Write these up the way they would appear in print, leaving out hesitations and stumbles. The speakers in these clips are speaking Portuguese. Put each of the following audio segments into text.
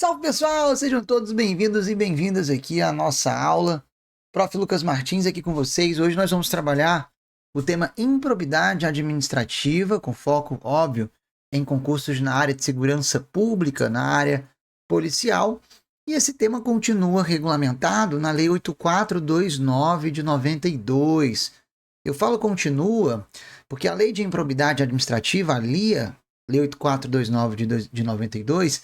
Salve pessoal, sejam todos bem-vindos e bem-vindas aqui à nossa aula. Prof. Lucas Martins aqui com vocês. Hoje nós vamos trabalhar o tema improbidade administrativa, com foco, óbvio, em concursos na área de segurança pública, na área policial. E esse tema continua regulamentado na Lei 8429 de 92. Eu falo continua porque a Lei de Improbidade Administrativa, a LIA, Lei 8429 de 92,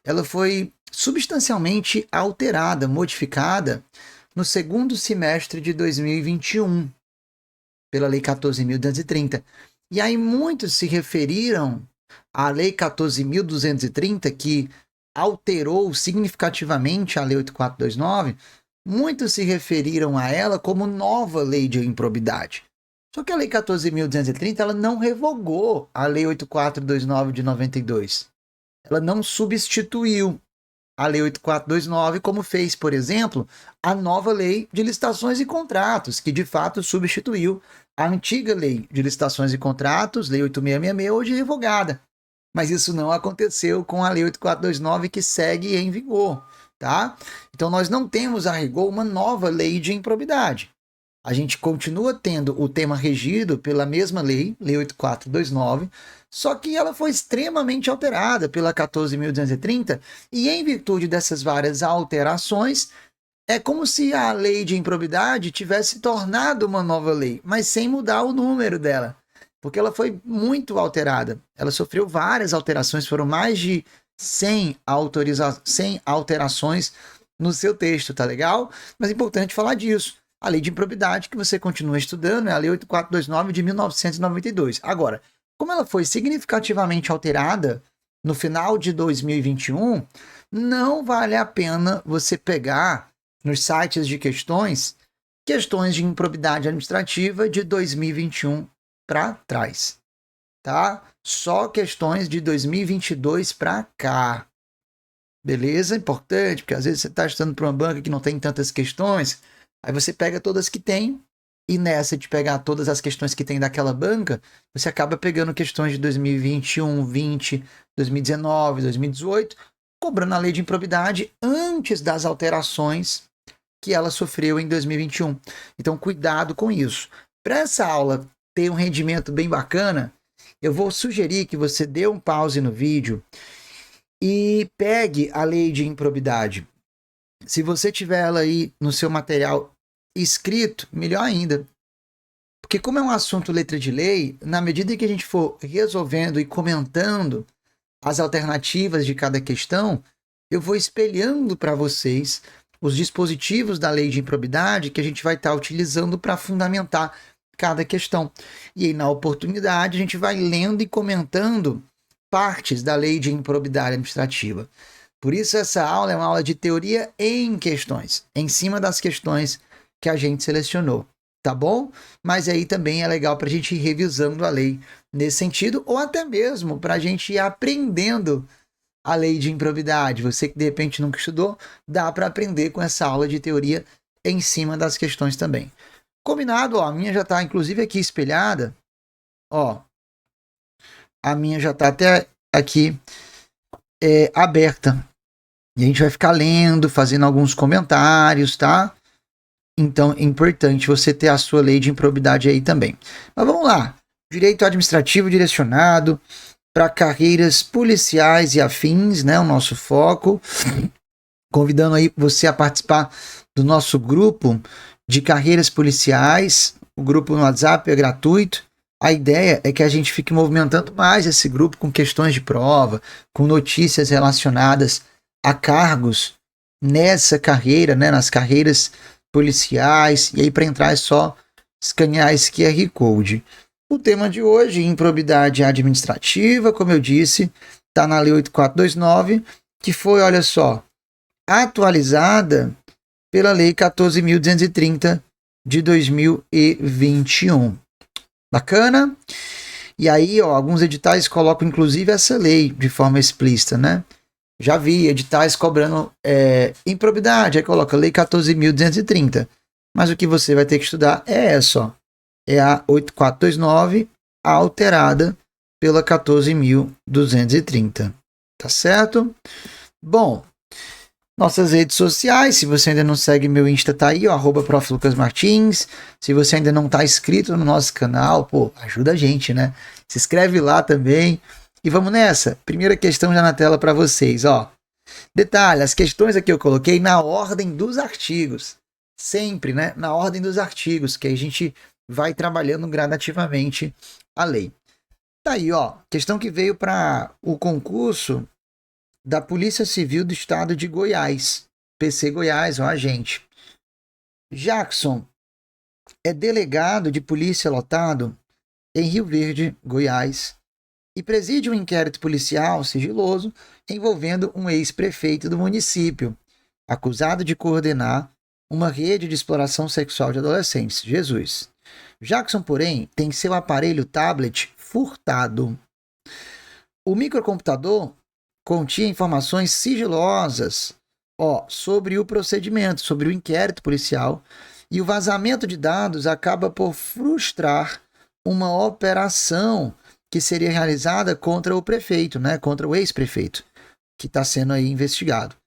ela foi substancialmente alterada, modificada no segundo semestre de 2021, pela Lei 14.230. E aí muitos se referiram à Lei 14.230, que alterou significativamente a Lei 8429, muitos se referiram a ela como nova lei de improbidade. Só que a Lei 14.230 ela não revogou a Lei 8429 de 92. Ela não substituiu a Lei 8429, como fez, por exemplo, a nova Lei de Licitações e Contratos, que de fato substituiu a antiga Lei de Licitações e Contratos, Lei 8666, hoje revogada. Mas isso não aconteceu com a Lei 8429, que segue em vigor, tá? Então nós não temos a rigor uma nova lei de improbidade. A gente continua tendo o tema regido pela mesma lei, Lei 8429, só que ela foi extremamente alterada pela 14.230, e em virtude dessas várias alterações, é como se a lei de improbidade tivesse tornado uma nova lei, mas sem mudar o número dela, porque ela foi muito alterada. Ela sofreu várias alterações, foram mais de 100 alterações no seu texto, tá legal? Mas é importante falar disso. A lei de improbidade que você continua estudando é a Lei 8429 de 1992. Agora, como ela foi significativamente alterada no final de 2021, não vale a pena você pegar nos sites de questões de improbidade administrativa de 2021 para trás, tá? Só questões de 2022 para cá. Beleza? Importante, porque às vezes você está estudando para uma banca que não tem tantas questões. Aí você pega todas que tem, e nessa de pegar todas as questões que tem daquela banca, você acaba pegando questões de 2021, 20, 2019, 2018, cobrando a lei de improbidade antes das alterações que ela sofreu em 2021. Então, cuidado com isso. Para essa aula ter um rendimento bem bacana, eu vou sugerir que você dê um pause no vídeo e pegue a lei de improbidade. Se você tiver ela aí no seu material escrito, melhor ainda. Porque como é um assunto letra de lei, na medida que a gente for resolvendo e comentando as alternativas de cada questão, eu vou espelhando para vocês os dispositivos da lei de improbidade que a gente vai estar utilizando para fundamentar cada questão. E aí, na oportunidade, a gente vai lendo e comentando partes da lei de improbidade administrativa. Por isso, essa aula é uma aula de teoria em questões, em cima das questões que a gente selecionou, tá bom? Mas aí também é legal para a gente ir revisando a lei nesse sentido, ou até mesmo para a gente ir aprendendo a lei de improbidade. Você que de repente nunca estudou, dá para aprender com essa aula de teoria em cima das questões também. Combinado? Ó, a minha já está inclusive aqui espelhada. Ó, a minha já está até aqui aberta. E a gente vai ficar lendo, fazendo alguns comentários, tá? Então é importante você ter a sua lei de improbidade aí também. Mas vamos lá. Direito administrativo direcionado para carreiras policiais e afins, né? O nosso foco. Convidando aí você a participar do nosso grupo de carreiras policiais. O grupo no WhatsApp é gratuito. A ideia é que a gente fique movimentando mais esse grupo com questões de prova, com notícias relacionadas a cargos nessa carreira, né, nas carreiras policiais. E aí, para entrar, é só escanear esse QR Code. O tema de hoje, improbidade administrativa, como eu disse, está na Lei 8429, que foi, olha só, atualizada pela Lei 14.230 de 2021. Bacana? E aí, ó, alguns editais colocam inclusive essa lei de forma explícita, né? Já vi editais cobrando improbidade, aí coloca Lei 14.230. Mas o que você vai ter que estudar é essa, ó. É a 8429 alterada pela 14.230. Tá certo? Bom, Nossas redes sociais, se você ainda não segue meu Insta, tá aí, ó, @proflucasmartins. Se você ainda não tá inscrito no nosso canal, pô, ajuda a gente, né? Se inscreve lá também. E vamos nessa. Primeira questão já na tela para vocês, ó. Detalhe, as questões aqui eu coloquei na ordem dos artigos. Sempre, né? Na ordem dos artigos, que a gente vai trabalhando gradativamente a lei. Tá aí, ó. Questão que veio para o concurso da Polícia Civil do Estado de Goiás. PC Goiás, ó, agente. Jackson é delegado de polícia lotado em Rio Verde, Goiás, e preside um inquérito policial sigiloso envolvendo um ex-prefeito do município, acusado de coordenar uma rede de exploração sexual de adolescentes. Jesus. Jackson, porém, tem seu aparelho tablet furtado. O microcomputador continha informações sigilosas, ó, sobre o procedimento, sobre o inquérito policial, e o vazamento de dados acaba por frustrar uma operação que seria realizada contra o prefeito, né, contra o ex-prefeito, que está sendo aí investigado,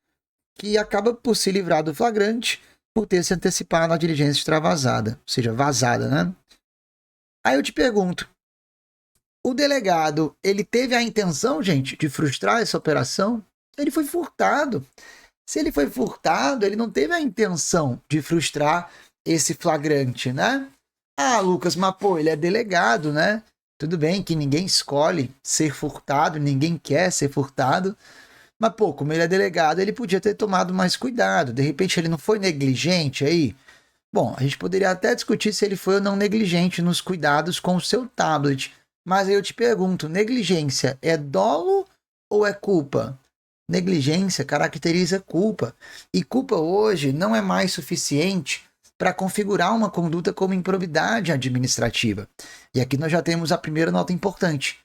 que acaba por se livrar do flagrante por ter se antecipado à diligência extravasada, ou seja, vazada, né? Aí eu te pergunto, o delegado, ele teve a intenção, gente, de frustrar essa operação? Ele foi furtado. Se ele foi furtado, ele não teve a intenção de frustrar esse flagrante, né? Ah, Lucas, mas pô, ele é delegado, né? Tudo bem que ninguém escolhe ser furtado, ninguém quer ser furtado, mas pô, como ele é delegado, ele podia ter tomado mais cuidado. De repente ele não foi negligente aí? Bom, a gente poderia até discutir se ele foi ou não negligente nos cuidados com o seu tablet. Mas aí eu te pergunto, negligência é dolo ou é culpa? Negligência caracteriza culpa. E culpa hoje não é mais suficiente para configurar uma conduta como improbidade administrativa. E aqui nós já temos a primeira nota importante.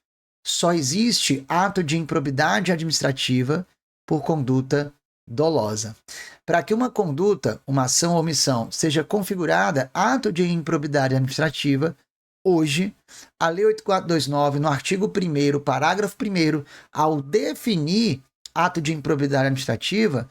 Só existe ato de improbidade administrativa por conduta dolosa. Para que uma conduta, uma ação ou omissão, seja configurada ato de improbidade administrativa, hoje, a Lei 8429, no artigo 1º, parágrafo 1º, ao definir ato de improbidade administrativa,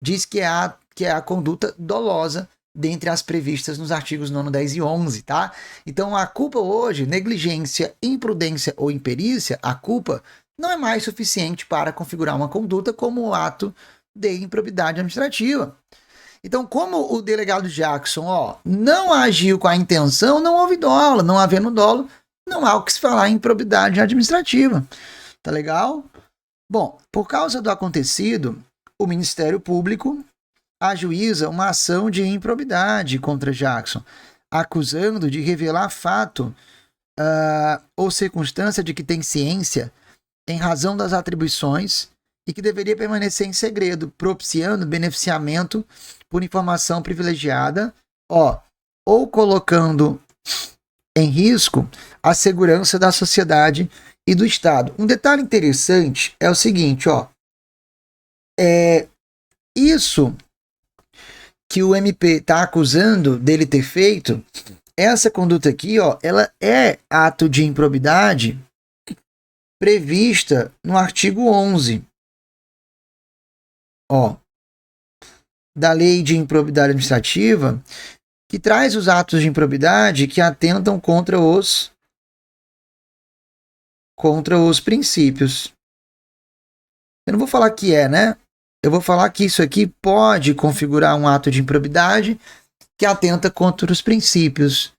diz que é a conduta dolosa dentre as previstas nos artigos 9, 10 e 11, tá? Então, a culpa hoje, negligência, imprudência ou imperícia, a culpa não é mais suficiente para configurar uma conduta como ato de improbidade administrativa. Então, como o delegado Jackson, ó, não agiu com a intenção, não houve dolo, não havendo dolo, não há o que se falar em improbidade administrativa. Tá legal? Bom, por causa do acontecido, o Ministério Público ajuiza uma ação de improbidade contra Jackson, acusando de revelar fato ou circunstância de que tem ciência em razão das atribuições e que deveria permanecer em segredo, propiciando beneficiamento por informação privilegiada, ó, ou colocando em risco a segurança da sociedade e do Estado. Um detalhe interessante é o seguinte, ó, isso que o MP está acusando dele ter feito, essa conduta aqui, ó, ela é ato de improbidade prevista no artigo 11, ó, da Lei de Improbidade Administrativa, que traz os atos de improbidade que atentam contra os princípios. Eu não vou falar que é, né? Eu vou falar que isso aqui pode configurar um ato de improbidade que atenta contra os princípios.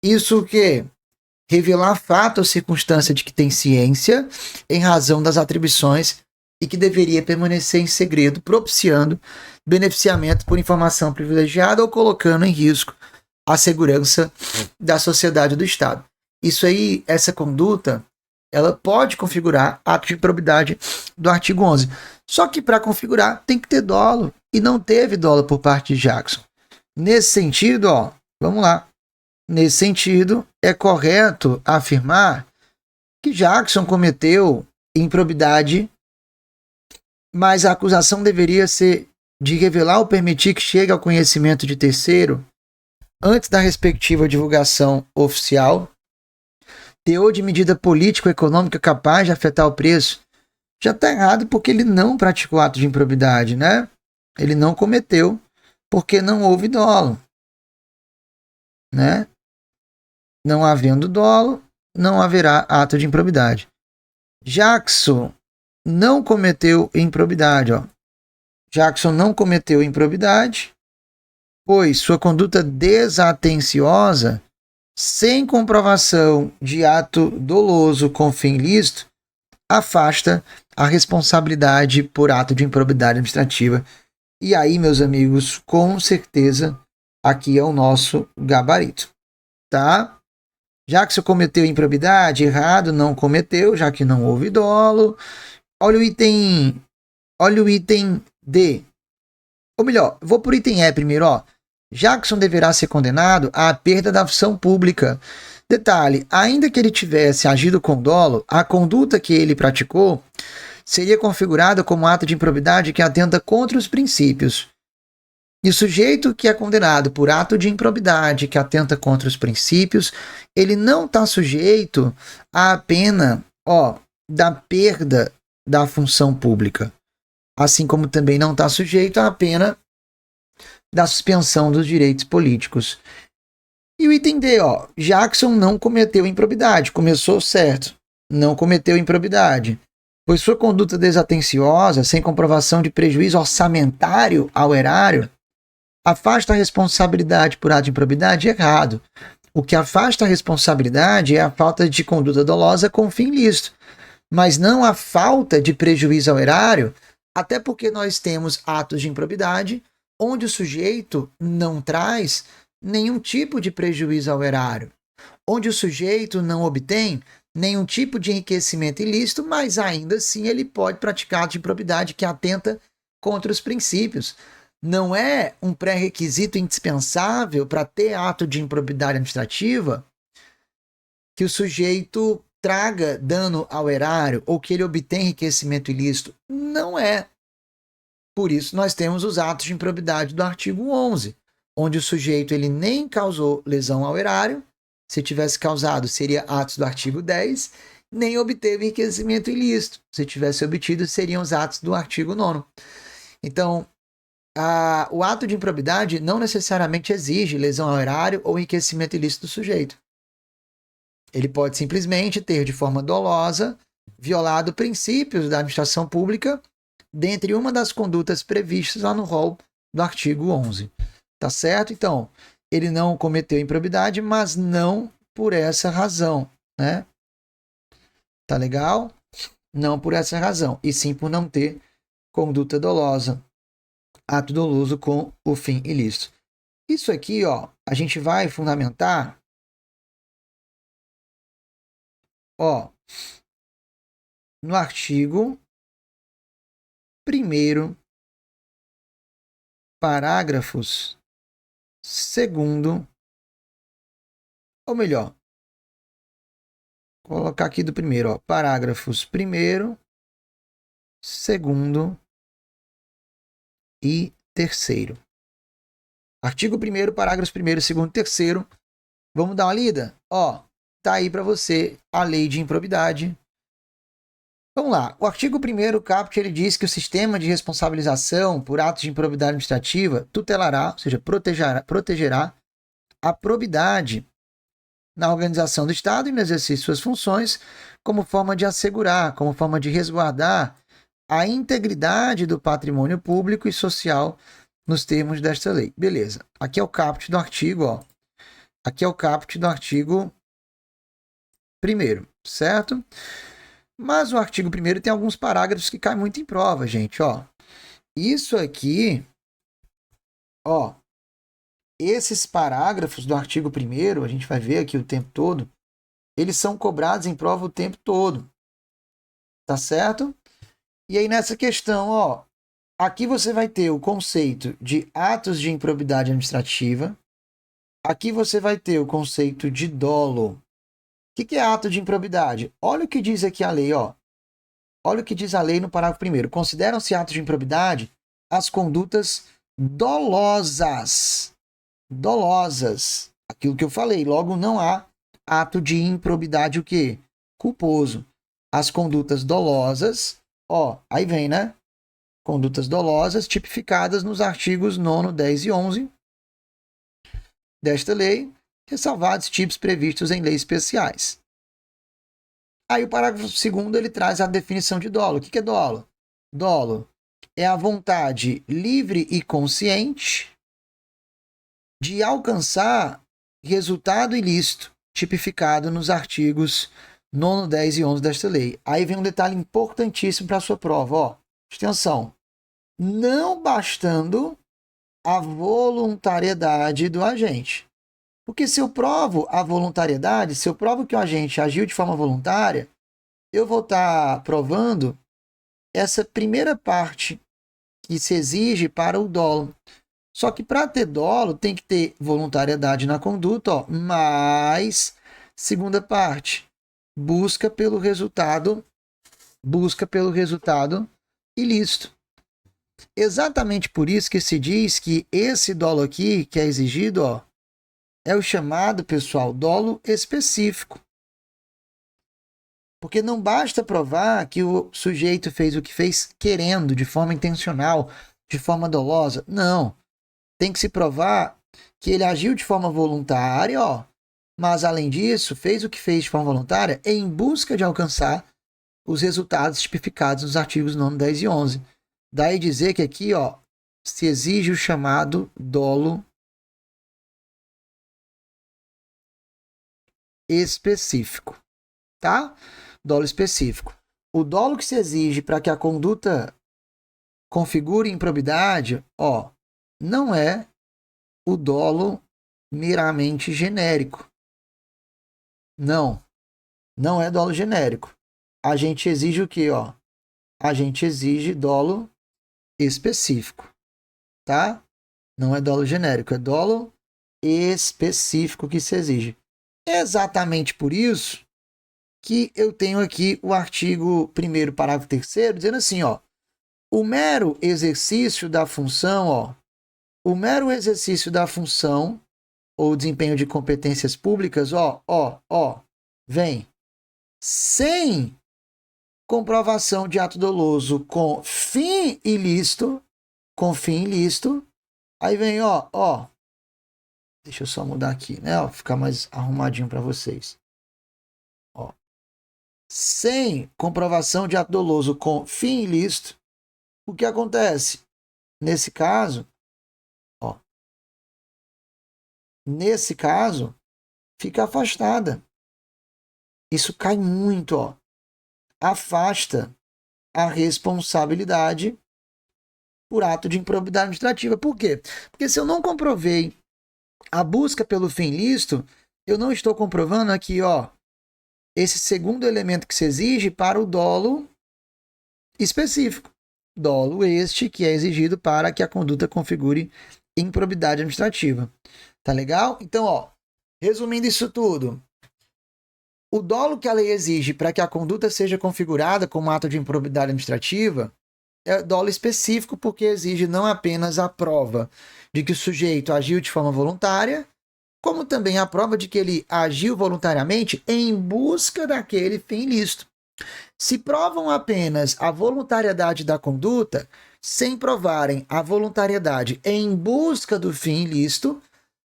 Isso que revelar fato ou circunstância de que tem ciência em razão das atribuições e que deveria permanecer em segredo, propiciando beneficiamento por informação privilegiada ou colocando em risco a segurança da sociedade e do Estado. Isso aí, essa conduta, ela pode configurar ato de improbidade do artigo 11. Só que para configurar tem que ter dolo, e não teve dolo por parte de Jackson. Nesse sentido, ó, vamos lá. Nesse sentido, é correto afirmar que Jackson cometeu improbidade, mas a acusação deveria ser de revelar ou permitir que chegue ao conhecimento de terceiro antes da respectiva divulgação oficial, teor de medida político-econômica capaz de afetar o preço. Já está errado porque ele não praticou ato de improbidade, né? Ele não cometeu porque não houve dolo, né? Não havendo dolo, não haverá ato de improbidade. Jackson não cometeu improbidade, ó. Jackson não cometeu improbidade, pois sua conduta desatenciosa, sem comprovação de ato doloso com fim ilícito, afasta a responsabilidade por ato de improbidade administrativa. E aí, meus amigos, com certeza, aqui é o nosso gabarito, tá? Já que você cometeu improbidade, errado, não cometeu, já que não houve dolo. Olha o item D. Ou melhor, vou por item E primeiro, ó. Jackson deverá ser condenado à perda da função pública. Detalhe, ainda que ele tivesse agido com dolo, a conduta que ele praticou seria configurada como ato de improbidade que atenta contra os princípios. E o sujeito que é condenado por ato de improbidade que atenta contra os princípios, ele não está sujeito à pena, da perda da função pública. Assim como também não está sujeito à pena da suspensão dos direitos políticos. E o item D, Jackson não cometeu improbidade, começou certo, não cometeu improbidade, pois sua conduta desatenciosa, sem comprovação de prejuízo orçamentário ao erário, afasta a responsabilidade por ato de improbidade errado. O que afasta a responsabilidade é a falta de conduta dolosa com fim lícito, mas não a falta de prejuízo ao erário, até porque nós temos atos de improbidade onde o sujeito não traz nenhum tipo de prejuízo ao erário, onde o sujeito não obtém nenhum tipo de enriquecimento ilícito, mas ainda assim ele pode praticar ato de improbidade que atenta contra os princípios. Não é um pré-requisito indispensável para ter ato de improbidade administrativa que o sujeito traga dano ao erário ou que ele obtenha enriquecimento ilícito. Não é. Por isso nós temos os atos de improbidade do artigo 11, onde o sujeito ele nem causou lesão ao erário, se tivesse causado seria atos do artigo 10, nem obteve enriquecimento ilícito, se tivesse obtido seriam os atos do artigo 9. Então, o ato de improbidade não necessariamente exige lesão ao erário ou enriquecimento ilícito do sujeito. Ele pode simplesmente ter, de forma dolosa, violado princípios da administração pública, dentre uma das condutas previstas lá no rol do artigo 11. Tá certo? Então, ele não cometeu improbidade, mas não por essa razão, né? Tá legal? Não por essa razão, e sim por não ter conduta dolosa, ato doloso com o fim ilícito. Isso aqui, a gente vai fundamentar, no artigo 1º, parágrafos 2º, ou melhor, vou colocar aqui do primeiro, parágrafos 1º, 2º e 3º. Artigo 1º, parágrafos 1º, 2º e 3º. Vamos dar uma lida? Tá aí para você a lei de improbidade. Vamos lá. O artigo 1º caput, ele diz que o sistema de responsabilização por atos de improbidade administrativa tutelará, ou seja, protegerá a probidade na organização do Estado e no exercício de suas funções, como forma de assegurar, como forma de resguardar a integridade do patrimônio público e social nos termos desta lei. Beleza. Aqui é o caput do artigo, Aqui é o caput do artigo 1º, certo? Mas o artigo 1º tem alguns parágrafos que caem muito em prova, gente, Isso aqui, esses parágrafos do artigo 1º, a gente vai ver aqui o tempo todo, eles são cobrados em prova o tempo todo. Tá certo? E aí nessa questão, aqui você vai ter o conceito de atos de improbidade administrativa. Aqui você vai ter o conceito de dolo. O que é ato de improbidade? Olha o que diz aqui a lei, Olha o que diz a lei no parágrafo 1º. Consideram-se atos de improbidade as condutas dolosas. Dolosas. Aquilo que eu falei. Logo, não há ato de improbidade o quê? Culposo. As condutas dolosas, aí vem, né? condutas dolosas tipificadas nos artigos 9º, 10 e 11 desta lei, ressalvados tipos previstos em leis especiais. Aí o parágrafo 2º ele traz a definição de dolo. O que é dolo? Dolo é a vontade livre e consciente de alcançar resultado ilícito tipificado nos artigos 9º, 10 e 11 desta lei. Aí vem um detalhe importantíssimo para a sua prova. Ó, atenção. Não bastando a voluntariedade do agente. Porque se eu provo a voluntariedade, se eu provo que o agente agiu de forma voluntária, eu vou estar provando essa primeira parte que se exige para o dolo. Só que para ter dolo tem que ter voluntariedade na conduta, ó, mas segunda parte, busca pelo resultado ilícito. Exatamente por isso que se diz que esse dolo aqui que é exigido, ó, é o chamado, pessoal, dolo específico. Porque não basta provar que o sujeito fez o que fez querendo, de forma intencional, de forma dolosa. Não. Tem que se provar que ele agiu de forma voluntária, ó, mas, além disso, fez o que fez de forma voluntária em busca de alcançar os resultados tipificados nos artigos 9, 10 e 11. Daí dizer que aqui, ó, se exige o chamado dolo específico, tá? Dolo específico. O dolo que se exige para que a conduta configure improbidade, ó, não é o dolo meramente genérico. Não é dolo genérico. A gente exige o quê, ó? A gente exige dolo específico, tá? Não é dolo genérico, é dolo específico que se exige. É exatamente por isso que eu tenho aqui o artigo 1º, parágrafo 3º, dizendo assim, ó, o mero exercício da função, ou desempenho de competências públicas, vem sem comprovação de ato doloso com fim ilícito, aí vem, deixa eu só mudar aqui, né, ó, ficar mais arrumadinho para vocês. Ó, sem comprovação de ato doloso com fim ilícito, o que acontece? Nesse caso, fica afastada. Isso cai muito, ó. Afasta a responsabilidade por ato de improbidade administrativa. Por quê? Porque se eu não comprovei a busca pelo fim ilícito, eu não estou comprovando aqui, ó, esse segundo elemento que se exige para o dolo específico. Dolo este que é exigido para que a conduta configure improbidade administrativa. Tá legal? Então, ó, resumindo isso tudo, o dolo que a lei exige para que a conduta seja configurada como ato de improbidade administrativa é dolo específico, porque exige não apenas a prova de que o sujeito agiu de forma voluntária, como também a prova de que ele agiu voluntariamente em busca daquele fim ilícito. Se provam apenas a voluntariedade da conduta, sem provarem a voluntariedade em busca do fim ilícito,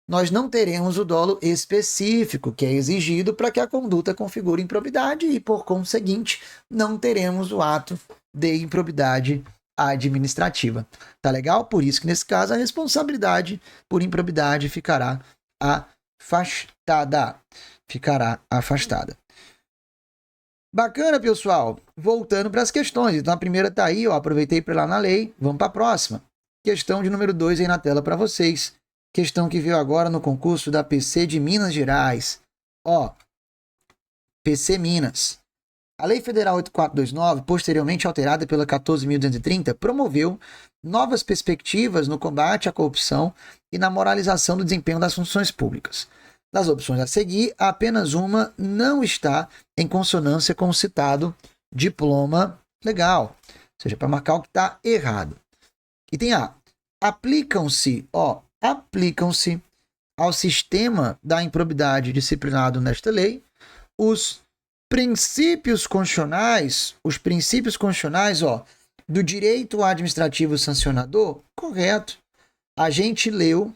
nós não teremos o dolo específico, que é exigido para que a conduta configure improbidade e, por conseguinte, não teremos o ato de improbidade administrativa. Tá legal? Por isso que, nesse caso, a responsabilidade por improbidade ficará afastada. Bacana, pessoal. Voltando para as questões. Então, a primeira está aí, ó, aproveitei para ir lá na lei. Vamos para a próxima. Questão de número 2 aí na tela para vocês. Questão que veio agora no concurso da PC de Minas Gerais. Ó, PC Minas. A Lei Federal 8429, posteriormente alterada pela 14.230, promoveu novas perspectivas no combate à corrupção e na moralização do desempenho das funções públicas. Das opções a seguir, apenas uma não está em consonância com o citado diploma legal. Ou seja, para marcar o que está errado. E tem A. Aplicam-se ao sistema da improbidade disciplinado nesta lei os princípios constitucionais, ó, do direito administrativo sancionador? Correto. A gente leu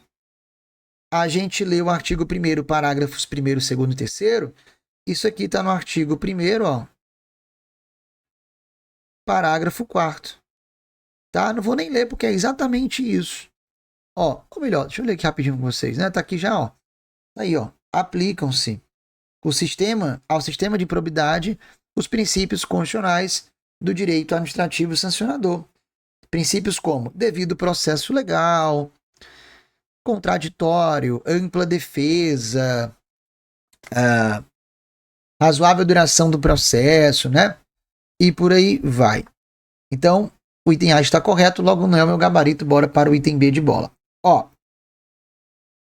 o artigo 1º, parágrafos 1º, 2º e 3º. Isso aqui está no artigo 1º, ó, parágrafo 4º. Tá? Não vou nem ler porque é exatamente isso. Ó, ou melhor, deixa eu ler aqui rapidinho com vocês, né? Tá aqui já, ó. Aí, ó. Aplicam-se ao sistema de improbidade os princípios constitucionais do direito administrativo sancionador. Princípios como devido processo legal, contraditório, ampla defesa, razoável duração do processo, né? E por aí vai. Então, o item A está correto, logo não é o meu gabarito, bora para o item B de bola. Ó,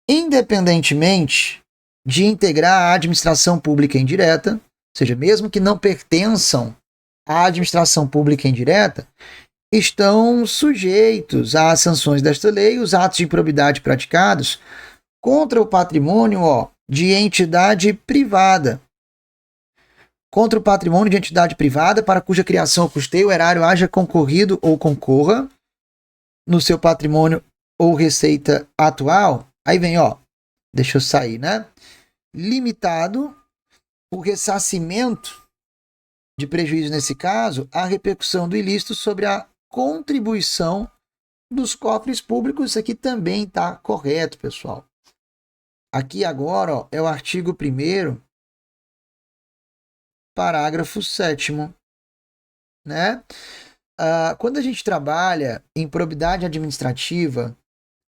independentemente de integrar a administração pública indireta, ou seja, mesmo que não pertençam à administração pública indireta, estão sujeitos às sanções desta lei os atos de improbidade praticados contra o patrimônio, ó, de entidade privada. Contra o patrimônio de entidade privada para cuja criação ou custeio o erário haja concorrido ou concorra no seu patrimônio ou receita atual. Aí vem, ó, deixa eu sair, né? Limitado o ressarcimento de prejuízo, nesse caso, a repercussão do ilícito sobre a contribuição dos cofres públicos. Isso aqui também está correto, pessoal. Aqui agora, ó, é o artigo 1º, parágrafo 7º, né? Quando a gente trabalha em probidade administrativa,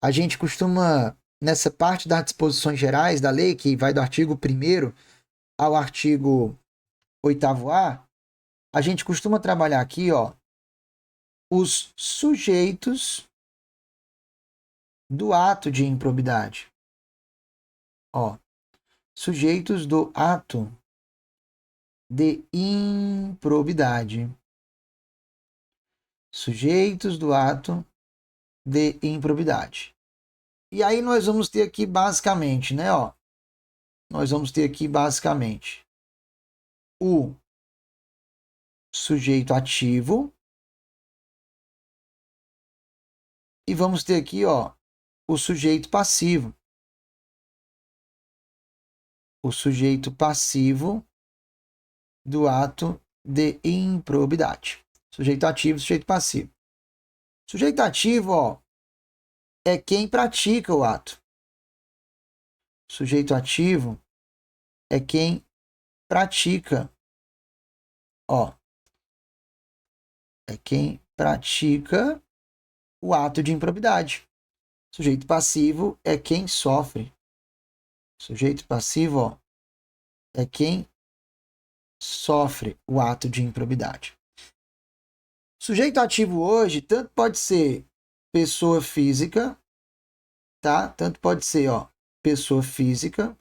a gente costuma, nessa parte das disposições gerais da lei, que vai do artigo 1º ao artigo 8º-A, a gente costuma trabalhar aqui, ó, os sujeitos do ato de improbidade. Ó, sujeitos do ato de improbidade. Sujeitos do ato de improbidade. E aí nós vamos ter aqui basicamente, né, ó, nós vamos ter aqui basicamente o sujeito ativo e vamos ter aqui, ó, o sujeito passivo. O sujeito passivo do ato de improbidade. Sujeito ativo, sujeito passivo. Sujeito ativo, ó, é quem pratica o ato. Sujeito ativo é quem pratica, ó, é quem pratica o ato de improbidade. Sujeito passivo é quem sofre. Sujeito passivo, ó, é quem sofre o ato de improbidade. Sujeito ativo hoje tanto pode ser pessoa física, tá? Tanto pode ser, ó, pessoa física,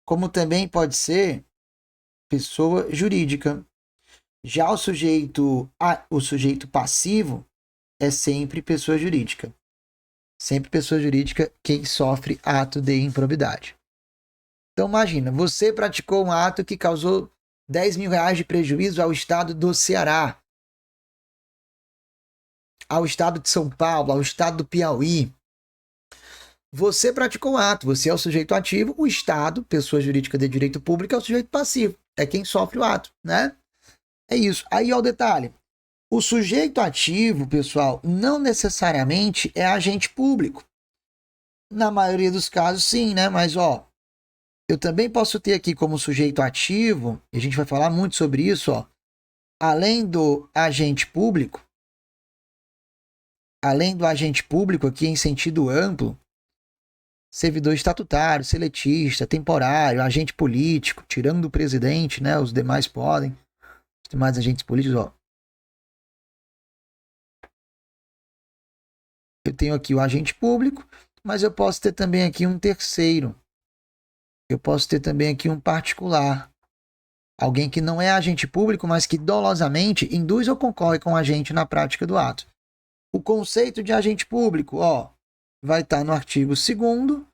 como também pode ser pessoa jurídica. Já o sujeito passivo é sempre pessoa jurídica. Sempre pessoa jurídica quem sofre ato de improbidade. Então imagina, você praticou um ato que causou 10 mil reais de prejuízo ao estado do Ceará, ao estado de São Paulo, ao estado do Piauí. Você praticou um ato, você é o sujeito ativo, o Estado, pessoa jurídica de direito público, é o sujeito passivo, é quem sofre o ato, né? É isso. Aí, ó, o detalhe. O sujeito ativo, pessoal, não necessariamente é agente público. Na maioria dos casos, sim, né? Mas, ó, eu também posso ter aqui como sujeito ativo, e a gente vai falar muito sobre isso, ó, além do agente público aqui em sentido amplo, servidor estatutário, seletista, temporário, agente político, tirando o presidente, né? Os demais podem. Os demais agentes políticos, ó. Eu tenho aqui o agente público, mas eu posso ter também aqui um terceiro. Eu posso ter também aqui um particular. Alguém que não é agente público, mas que dolosamente induz ou concorre com o agente na prática do ato. O conceito de agente público, ó, vai estar no artigo 2º.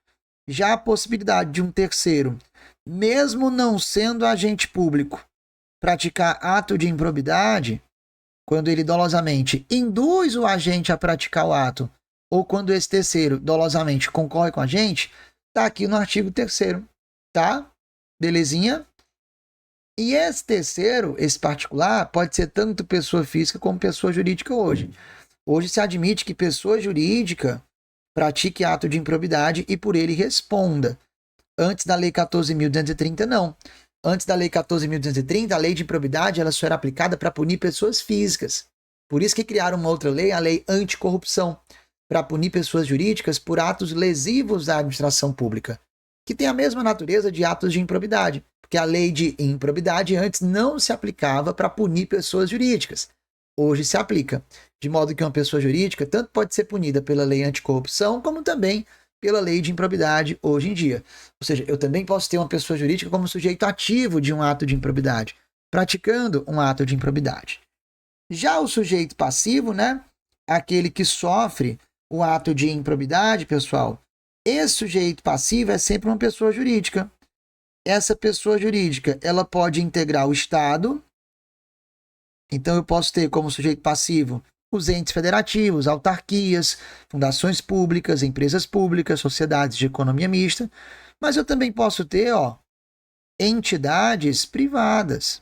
Já a possibilidade de um terceiro, mesmo não sendo agente público, praticar ato de improbidade, quando ele dolosamente induz o agente a praticar o ato, ou quando esse terceiro dolosamente concorre com a gente, tá aqui no artigo 3º, tá? Belezinha? E esse terceiro, esse particular, pode ser tanto pessoa física como pessoa jurídica hoje. Hoje se admite que pessoa jurídica pratique ato de improbidade e por ele responda. Antes da Lei 14.230, não. Antes da Lei 14.230, a lei de improbidade ela só era aplicada para punir pessoas físicas. Por isso que criaram uma outra lei, a Lei Anticorrupção, para punir pessoas jurídicas por atos lesivos da administração pública, que tem a mesma natureza de atos de improbidade, porque a lei de improbidade antes não se aplicava para punir pessoas jurídicas. Hoje se aplica, de modo que uma pessoa jurídica tanto pode ser punida pela lei anticorrupção, como também pela lei de improbidade hoje em dia. Ou seja, eu também posso ter uma pessoa jurídica como sujeito ativo de um ato de improbidade, praticando um ato de improbidade. Já o sujeito passivo, né, aquele que sofre o ato de improbidade, pessoal, esse sujeito passivo é sempre uma pessoa jurídica. Essa pessoa jurídica, ela pode integrar o Estado. Então eu posso ter como sujeito passivo os entes federativos, autarquias, fundações públicas, empresas públicas, sociedades de economia mista, mas eu também posso ter, entidades privadas.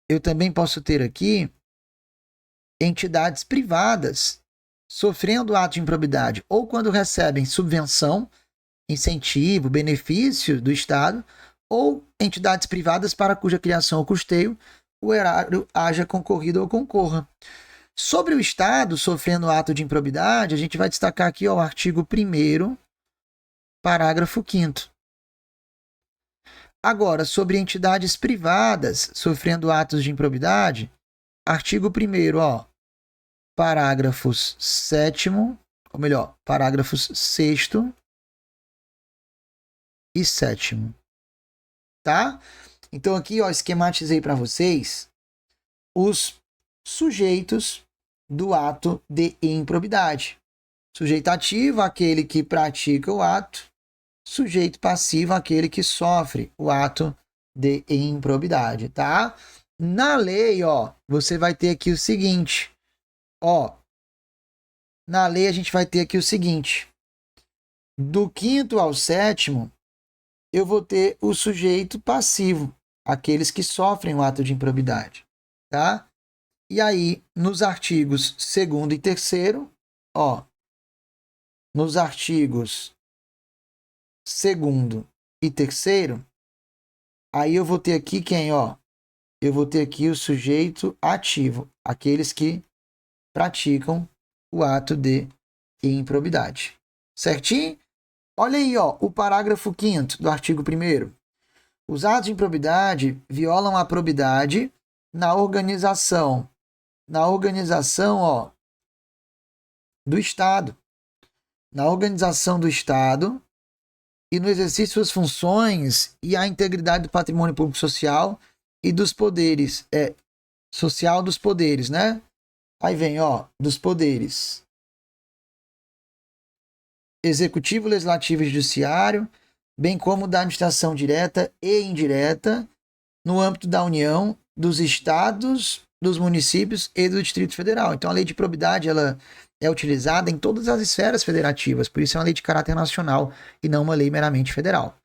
Eu também posso ter aqui entidades privadas sofrendo ato de improbidade, ou quando recebem subvenção, incentivo, benefício do Estado, ou entidades privadas para cuja criação ou custeio o erário haja concorrido ou concorra. Sobre o Estado sofrendo ato de improbidade, a gente vai destacar aqui o artigo 1º, parágrafo 5º. Agora, sobre entidades privadas sofrendo atos de improbidade, artigo 1º, parágrafos 7º, ou melhor, parágrafos 6º e 7º. Tá? Então aqui, esquematizei para vocês os sujeitos do ato de improbidade. Sujeito ativo, aquele que pratica o ato. Sujeito passivo, aquele que sofre o ato de improbidade, tá? Na lei, você vai ter aqui o seguinte, na lei a gente vai ter aqui o seguinte, do 5º ao 7º, eu vou ter o sujeito passivo, aqueles que sofrem o ato de improbidade, tá? E aí, nos artigos 2º e 3º, nos artigos 2º e 3º, aí eu vou ter aqui quem, eu vou ter aqui o sujeito ativo, aqueles que praticam o ato de improbidade. Certinho? Olha aí, o parágrafo 5º do artigo 1º. Os atos de improbidade violam a probidade na organização do Estado. Na organização do Estado e no exercício de suas funções e a integridade do patrimônio público social e dos poderes, social dos poderes, né? Aí vem, dos poderes executivo, legislativo e judiciário, bem como da administração direta e indireta, no âmbito da União, dos estados, dos municípios e do Distrito Federal. Então, a lei de probidade ela é utilizada em todas as esferas federativas, por isso é uma lei de caráter nacional e não uma lei meramente federal.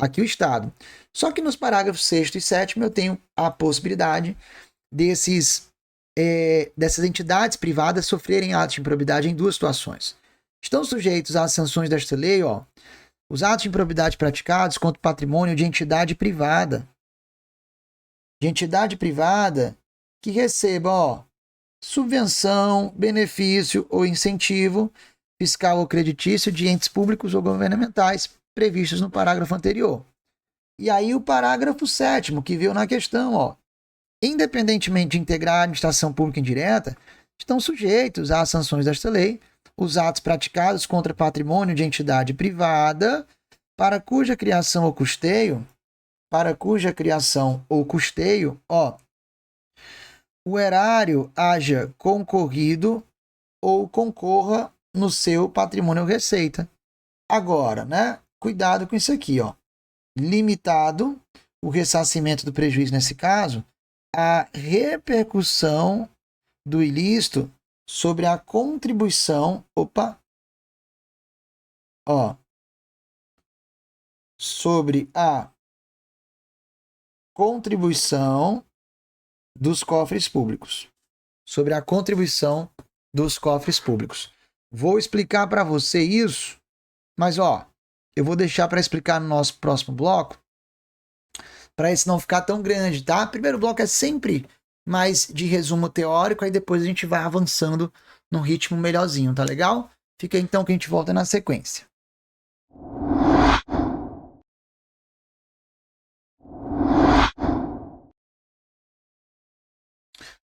Aqui o Estado. Só que nos parágrafos 6º e 7º eu tenho a possibilidade dessas entidades privadas sofrerem atos de improbidade em duas situações. Estão sujeitos às sanções desta lei, os atos de improbidade praticados contra o patrimônio de entidade privada. De entidade privada que receba, subvenção, benefício ou incentivo fiscal ou creditício de entes públicos ou governamentais previstos no parágrafo anterior. E aí o parágrafo 7º, que veio na questão, independentemente de integrar a administração pública indireta, estão sujeitos às sanções desta lei os atos praticados contra patrimônio de entidade privada para cuja criação ou custeio, o erário haja concorrido ou concorra no seu patrimônio ou receita. Agora, né? Cuidado com isso aqui, Limitado o ressarcimento do prejuízo nesse caso a repercussão do ilícito sobre a contribuição, sobre a contribuição dos cofres públicos. Sobre a contribuição dos cofres públicos. Vou explicar para você isso, mas eu vou deixar para explicar no nosso próximo bloco, para esse não ficar tão grande, tá? Primeiro bloco é sempre mais de resumo teórico, aí depois a gente vai avançando num ritmo melhorzinho, tá legal? Fica então que a gente volta na sequência.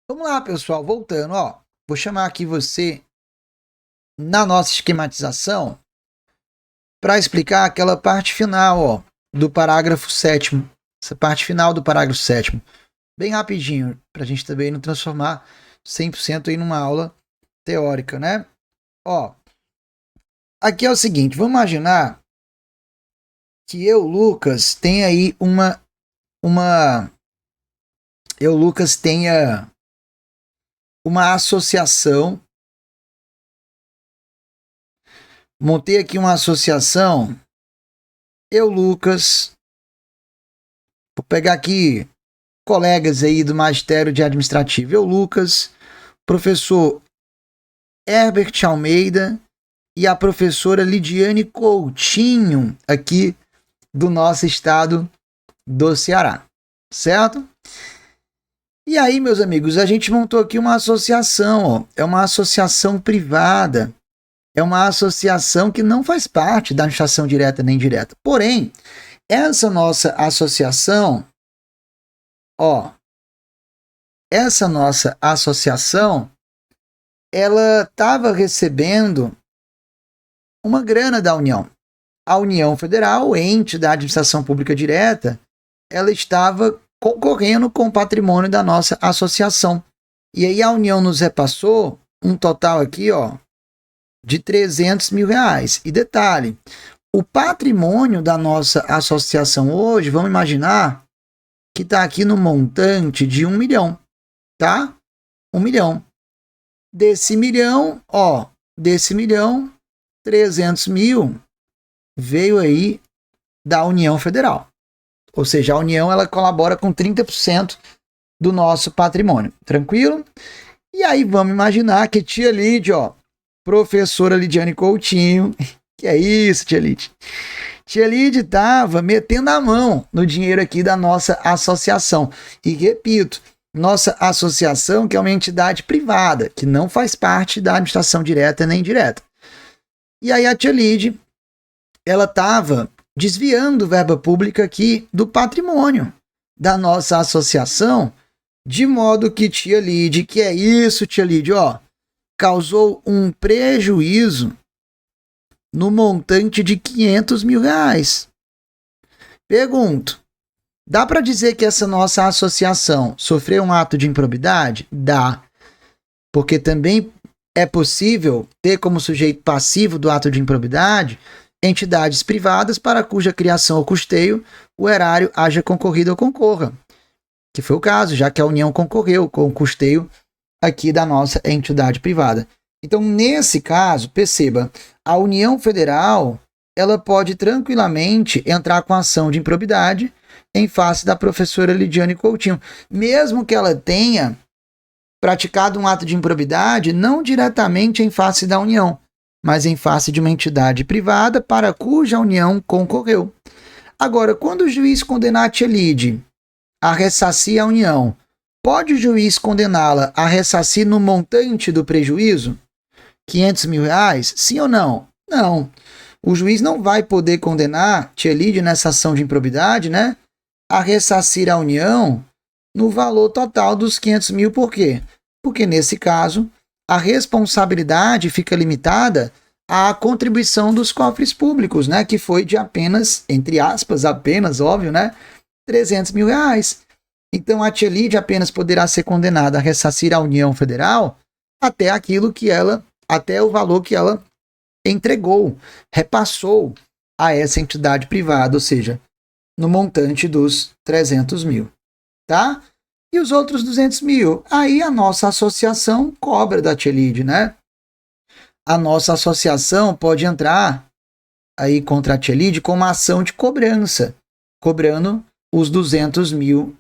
Vamos lá, pessoal, voltando, vou chamar aqui você na nossa esquematização para explicar aquela parte final, do parágrafo 7º. Essa parte final do parágrafo 7º. Bem rapidinho, para a gente também não transformar 100% em uma aula teórica, né? Aqui é o seguinte, vamos imaginar que eu, Lucas, tenha aí eu, Lucas, tenha uma associação. Montei aqui uma associação. Eu, Lucas, vou pegar aqui colegas aí do magistério de administrativo. Eu, Lucas, professor Herbert Almeida e a professora Lidiane Coutinho, aqui do nosso estado do Ceará, certo? E aí, meus amigos, a gente montou aqui uma associação, é uma associação privada, é uma associação que não faz parte da administração direta nem indireta. Porém, essa nossa associação, ela estava recebendo uma grana da União. A União Federal, ente da administração pública direta, ela estava concorrendo com o patrimônio da nossa associação. E aí a União nos repassou um total aqui, de R$300 mil. E detalhe, o patrimônio da nossa associação hoje, vamos imaginar que está aqui no montante de 1 milhão, tá? 1 milhão. Desse milhão, 300 mil veio aí da União Federal. Ou seja, a União ela colabora com 30% do nosso patrimônio. Tranquilo? E aí vamos imaginar que tia Lid, professora Lidiane Coutinho, que é isso, tia Lid? Tia Lid estava metendo a mão no dinheiro aqui da nossa associação. E repito, nossa associação que é uma entidade privada, que não faz parte da administração direta nem indireta. E aí a tia Lid, ela estava desviando verba pública aqui do patrimônio da nossa associação, de modo que tia Lid, que é isso, tia Lid, causou um prejuízo no montante de R$500 mil. Pergunto, dá para dizer que essa nossa associação sofreu um ato de improbidade? Dá, porque também é possível ter como sujeito passivo do ato de improbidade entidades privadas para cuja criação ou custeio o erário haja concorrido ou concorra. Que foi o caso, já que a União concorreu com o custeio aqui da nossa entidade privada. Então, nesse caso, perceba, a União Federal ela pode tranquilamente entrar com ação de improbidade em face da professora Lidiane Coutinho, mesmo que ela tenha praticado um ato de improbidade não diretamente em face da União, mas em face de uma entidade privada para cuja União concorreu. Agora, quando o juiz condenar a tia Lid a ressarcir a União, pode o juiz condená-la a ressarcir no montante do prejuízo? R$500 mil? Sim ou não? Não. O juiz não vai poder condenar tia Lid nessa ação de improbidade, né, a ressarcir a União no valor total dos R$500 mil. Por quê? Porque nesse caso a responsabilidade fica limitada à contribuição dos cofres públicos, né, que foi de apenas, entre aspas, apenas, óbvio, né, R$300 mil. Então a tia Lid apenas poderá ser condenada a ressarcir a União Federal até o valor que ela entregou, repassou a essa entidade privada, ou seja, no montante dos R$300 mil, tá? E os outros 200 mil? Aí a nossa associação cobra da Tchelid, né? A nossa associação pode entrar aí contra a Tchelid com uma ação de cobrança, cobrando os 200 mil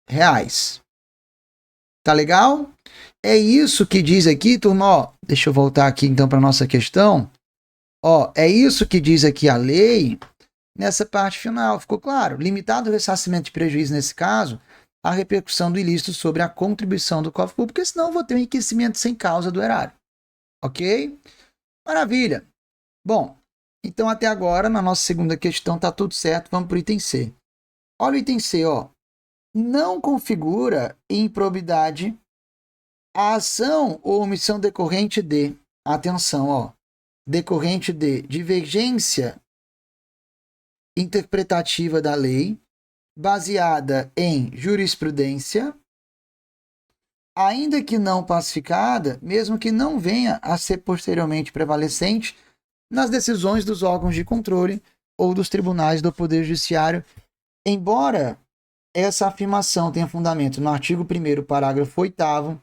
reais. Tá legal? É isso que diz aqui, turma, ó, deixa eu voltar aqui então para nossa questão. Ó, é isso que diz aqui a lei nessa parte final, ficou claro? Limitado o ressarcimento de prejuízo nesse caso, a repercussão do ilícito sobre a contribuição do cofre público, porque senão eu vou ter um enriquecimento sem causa do erário. Ok? Maravilha. Bom, então até agora, na nossa segunda questão, tá tudo certo, vamos para o item C. Olha o item C, ó. Não configura improbidade a ação ou omissão decorrente de, atenção, ó, decorrente de divergência interpretativa da lei, baseada em jurisprudência, ainda que não pacificada, mesmo que não venha a ser posteriormente prevalecente nas decisões dos órgãos de controle ou dos tribunais do Poder Judiciário, embora essa afirmação tenha fundamento no artigo 1º, parágrafo 8º,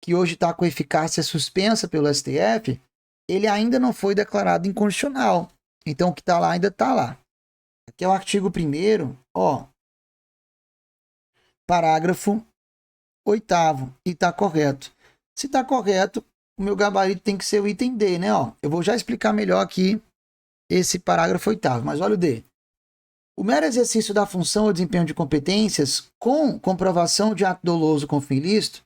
que hoje está com eficácia suspensa pelo STF, ele ainda não foi declarado inconstitucional. Então, o que está lá ainda está lá. Aqui é o artigo 1º, ó, parágrafo 8º, e está correto. Se está correto, o meu gabarito tem que ser o item D, né? Ó, eu vou já explicar melhor aqui esse parágrafo 8º, mas olha o D. O mero exercício da função ou desempenho de competências com comprovação de ato doloso com fim ilícito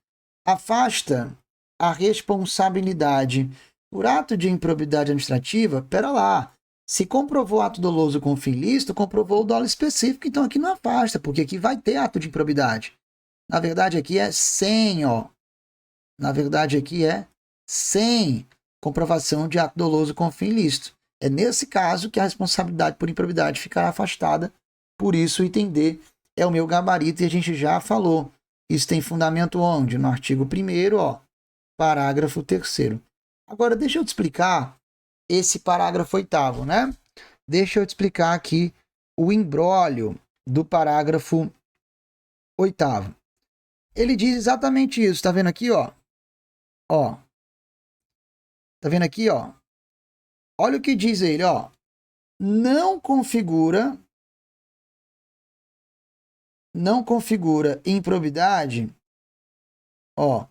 afasta a responsabilidade por ato de improbidade administrativa. Pera lá, se comprovou ato doloso com fim ilícito, comprovou o dolo específico, então aqui não afasta, porque aqui vai ter ato de improbidade. Na verdade aqui é sem, ó. Na verdade aqui é sem comprovação de ato doloso com fim ilícito. É nesse caso que a responsabilidade por improbidade ficará afastada. Por isso, o item D é o meu gabarito e a gente já falou. Isso tem fundamento onde? No artigo 1º, ó, parágrafo 3º. Agora, deixa eu te explicar esse parágrafo 8º, né? Deixa eu te explicar aqui o imbróglio do parágrafo 8º. Ele diz exatamente isso. Tá vendo aqui, ó? Ó. Tá vendo aqui, ó? Olha o que diz ele, ó. Não configura improbidade, ó.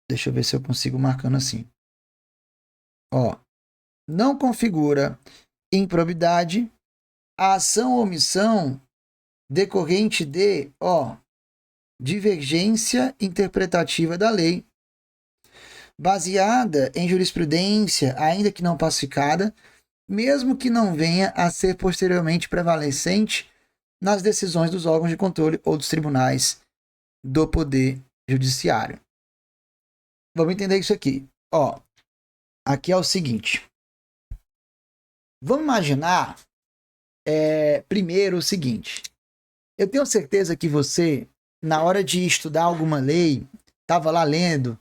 Deixa eu ver se eu consigo marcando assim. Ó, não configura improbidade a ação ou omissão decorrente de, ó, divergência interpretativa da lei, baseada em jurisprudência, ainda que não pacificada, mesmo que não venha a ser posteriormente prevalecente nas decisões dos órgãos de controle ou dos tribunais do Poder Judiciário. Vamos entender isso aqui. Ó, aqui é o seguinte. Vamos imaginar primeiro o seguinte. Eu tenho certeza que você, na hora de estudar alguma lei, estava lá lendo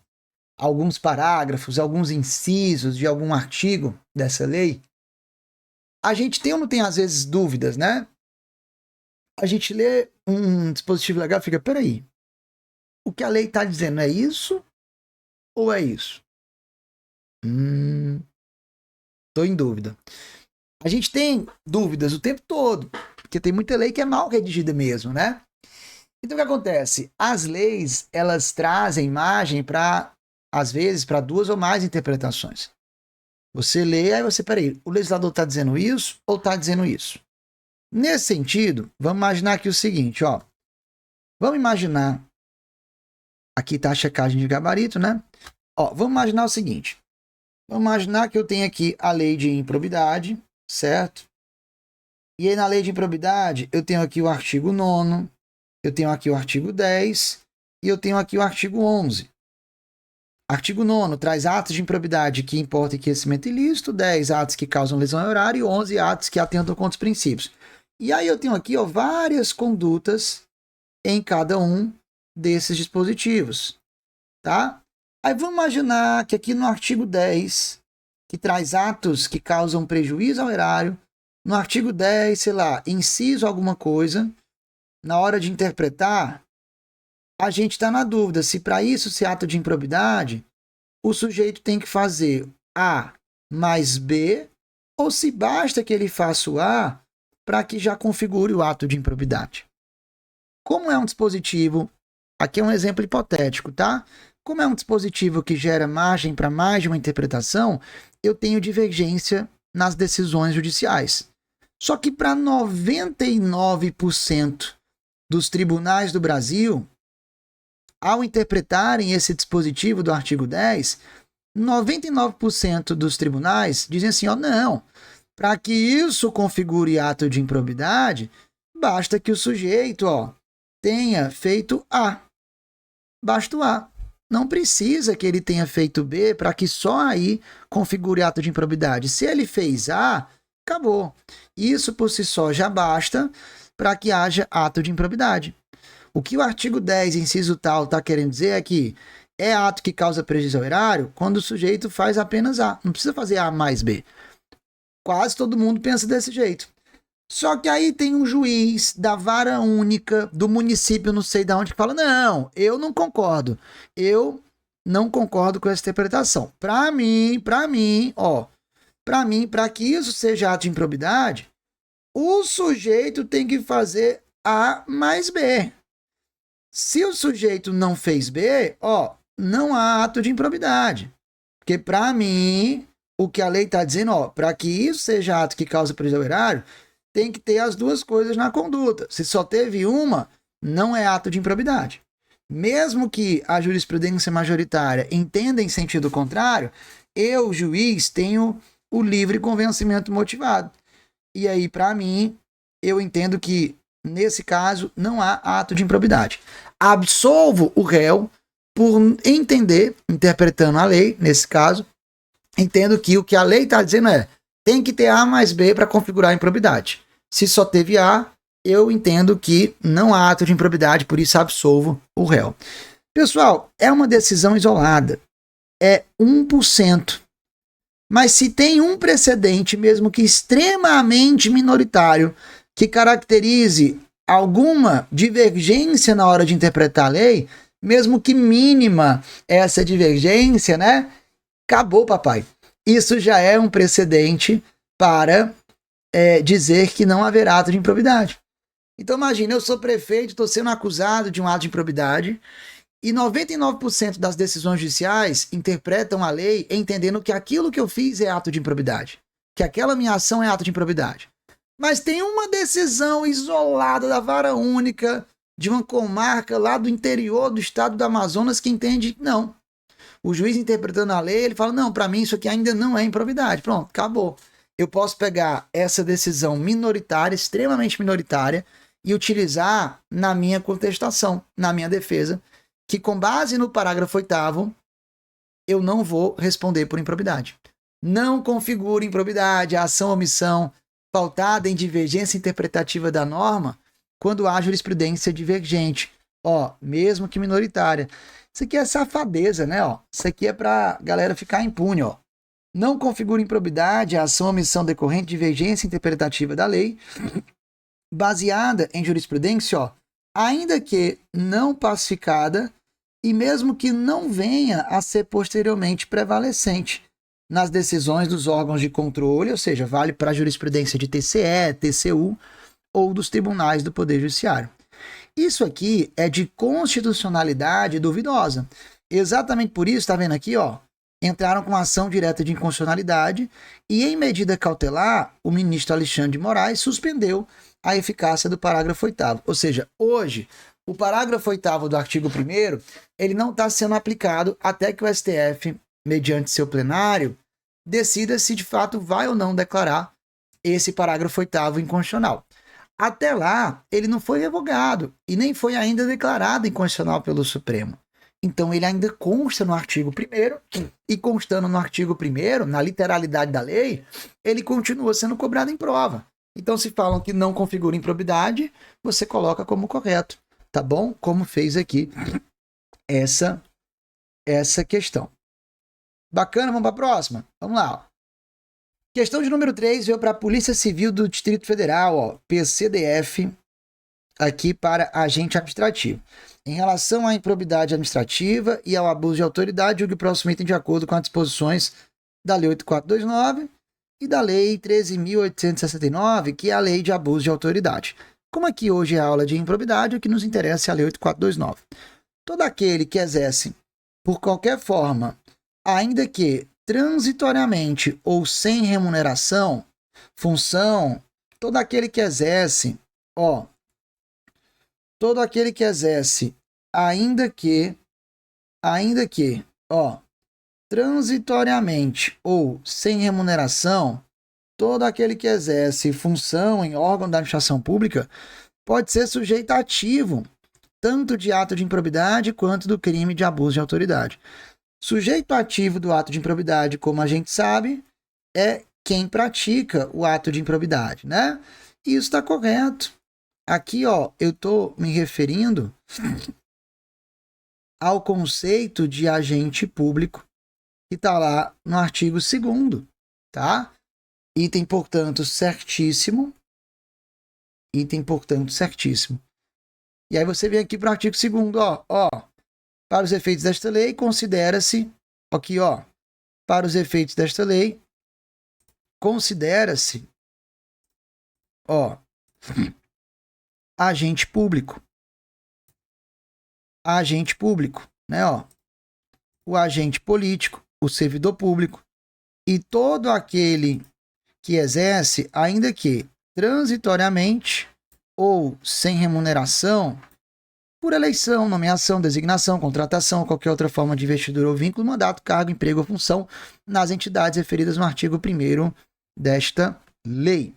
alguns parágrafos, alguns incisos de algum artigo dessa lei. A gente tem ou não tem, às vezes, dúvidas, né? A gente lê um dispositivo legal e fica, peraí, o que a lei está dizendo é isso ou é isso? Tô em dúvida. A gente tem dúvidas o tempo todo, porque tem muita lei que é mal redigida mesmo, né? Então o que acontece? As leis, elas trazem imagem para, às vezes, para duas ou mais interpretações. Você lê, aí você, peraí, o legislador está dizendo isso ou está dizendo isso? Nesse sentido, vamos imaginar aqui o seguinte, ó. Vamos imaginar, aqui está a checagem de gabarito, né? Ó, vamos imaginar o seguinte. Vamos imaginar que eu tenho aqui a lei de improbidade, certo? E aí na lei de improbidade, eu tenho aqui o artigo 9º, eu tenho aqui o artigo 10 e eu tenho aqui o artigo 11. Artigo 9º traz atos de improbidade que importam enriquecimento ilícito, 10 atos que causam lesão ao erário e 11 atos que atentam contra os princípios. E aí eu tenho aqui, ó, várias condutas em cada um desses dispositivos, tá? Aí vamos imaginar que aqui no artigo 10, que traz atos que causam prejuízo ao erário, no artigo 10, sei lá, inciso alguma coisa, na hora de interpretar, a gente está na dúvida se para isso ser ato de improbidade, o sujeito tem que fazer A mais B, ou se basta que ele faça o A para que já configure o ato de improbidade. Como é um dispositivo, aqui é um exemplo hipotético, tá? Como é um dispositivo que gera margem para mais de uma interpretação, eu tenho divergência nas decisões judiciais. Só que para 99% dos tribunais do Brasil, ao interpretarem esse dispositivo do artigo 10, 99% dos tribunais dizem assim, ó, não, para que isso configure ato de improbidade, basta que o sujeito, ó, tenha feito A. Basta o A. Não precisa que ele tenha feito B para que só aí configure ato de improbidade. Se ele fez A, acabou. Isso por si só já basta para que haja ato de improbidade. O que o artigo 10, inciso tal, está querendo dizer é que é ato que causa prejuízo ao erário quando o sujeito faz apenas A. Não precisa fazer A mais B. Quase todo mundo pensa desse jeito. Só que aí tem um juiz da vara única do município, não sei de onde, que fala, não, eu não concordo. Eu não concordo com essa interpretação. Para mim, para que isso seja ato de improbidade, o sujeito tem que fazer A mais B. Se o sujeito não fez B, ó, não há ato de improbidade. Porque para mim, o que a lei está dizendo, ó, para que isso seja ato que causa prejuízo ao erário, tem que ter as duas coisas na conduta. Se só teve uma, não é ato de improbidade. Mesmo que a jurisprudência majoritária entenda em sentido contrário, eu, juiz, tenho o livre convencimento motivado. E aí, para mim, eu entendo que, nesse caso, não há ato de improbidade. Absolvo o réu por entender, interpretando a lei, nesse caso, entendo que o que a lei está dizendo é tem que ter A mais B para configurar a improbidade. Se só teve A, eu entendo que não há ato de improbidade, por isso absolvo o réu. Pessoal, é uma decisão isolada. É 1%. Mas se tem um precedente, mesmo que extremamente minoritário, que caracterize alguma divergência na hora de interpretar a lei, mesmo que mínima essa divergência, né? Acabou, papai. Isso já é um precedente para dizer que não haverá ato de improbidade. Então imagina, eu sou prefeito, estou sendo acusado de um ato de improbidade e 99% das decisões judiciais interpretam a lei entendendo que aquilo que eu fiz é ato de improbidade, que aquela minha ação é ato de improbidade. Mas tem uma decisão isolada da vara única de uma comarca lá do interior do estado do Amazonas que entende que não. O juiz interpretando a lei, ele fala, não, para mim isso aqui ainda não é improbidade. Pronto, acabou. Eu posso pegar essa decisão minoritária, extremamente minoritária, e utilizar na minha contestação, na minha defesa, que com base no parágrafo 8º, eu não vou responder por improbidade. Não configura improbidade a ação ou omissão pautada em divergência interpretativa da norma quando há jurisprudência divergente, ó, mesmo que minoritária. Isso aqui é safadeza, né? Ó. Isso aqui é pra galera ficar impune, ó. Não configura improbidade a ação ou omissão decorrente de divergência interpretativa da lei, baseada em jurisprudência, ó, ainda que não pacificada e mesmo que não venha a ser posteriormente prevalecente nas decisões dos órgãos de controle, ou seja, vale para a jurisprudência de TCE, TCU ou dos tribunais do Poder Judiciário. Isso aqui é de constitucionalidade duvidosa. Exatamente por isso, tá vendo aqui, ó, entraram com ação direta de inconstitucionalidade e, em medida cautelar, o ministro Alexandre de Moraes suspendeu a eficácia do parágrafo 8º. Ou seja, hoje, o parágrafo 8º do artigo 1º, ele não está sendo aplicado até que o STF, mediante seu plenário, decida se de fato vai ou não declarar esse parágrafo 8º inconstitucional. Até lá, ele não foi revogado e nem foi ainda declarado inconstitucional pelo Supremo. Então, ele ainda consta no artigo 1º e constando no artigo 1º, na literalidade da lei, ele continua sendo cobrado em prova. Então, se falam que não configura improbidade, você coloca como correto, tá bom? Como fez aqui essa questão. Bacana, vamos para a próxima? Vamos lá, ó. Questão de número 3 veio para a Polícia Civil do Distrito Federal, ó, PCDF, aqui para agente administrativo. Em relação à improbidade administrativa e ao abuso de autoridade, julgue o próximo item de acordo com as disposições da Lei 8429 e da Lei 13.869, que é a Lei de Abuso de Autoridade. Como aqui hoje é a aula de improbidade, o que nos interessa é a Lei 8429. Todo aquele que exerce, por qualquer forma, ainda que transitoriamente ou sem remuneração, função, todo aquele que exerce, ainda que, transitoriamente ou sem remuneração, todo aquele que exerce função em órgão da administração pública pode ser sujeito ativo, tanto de ato de improbidade quanto do crime de abuso de autoridade. Sujeito ativo do ato de improbidade, como a gente sabe, é quem pratica o ato de improbidade, né? E isso está correto. Aqui, eu estou me referindo ao conceito de agente público que está lá no artigo 2º, tá? Item, portanto, certíssimo. E aí você vem aqui para o artigo 2º, para os efeitos desta lei, considera-se, aqui, para os efeitos desta lei, considera-se, agente público, né, o agente político, o servidor público e todo aquele que exerce, ainda que transitoriamente ou sem remuneração, por eleição, nomeação, designação, contratação, qualquer outra forma de investidura ou vínculo, mandato, cargo, emprego ou função nas entidades referidas no artigo 1º desta lei.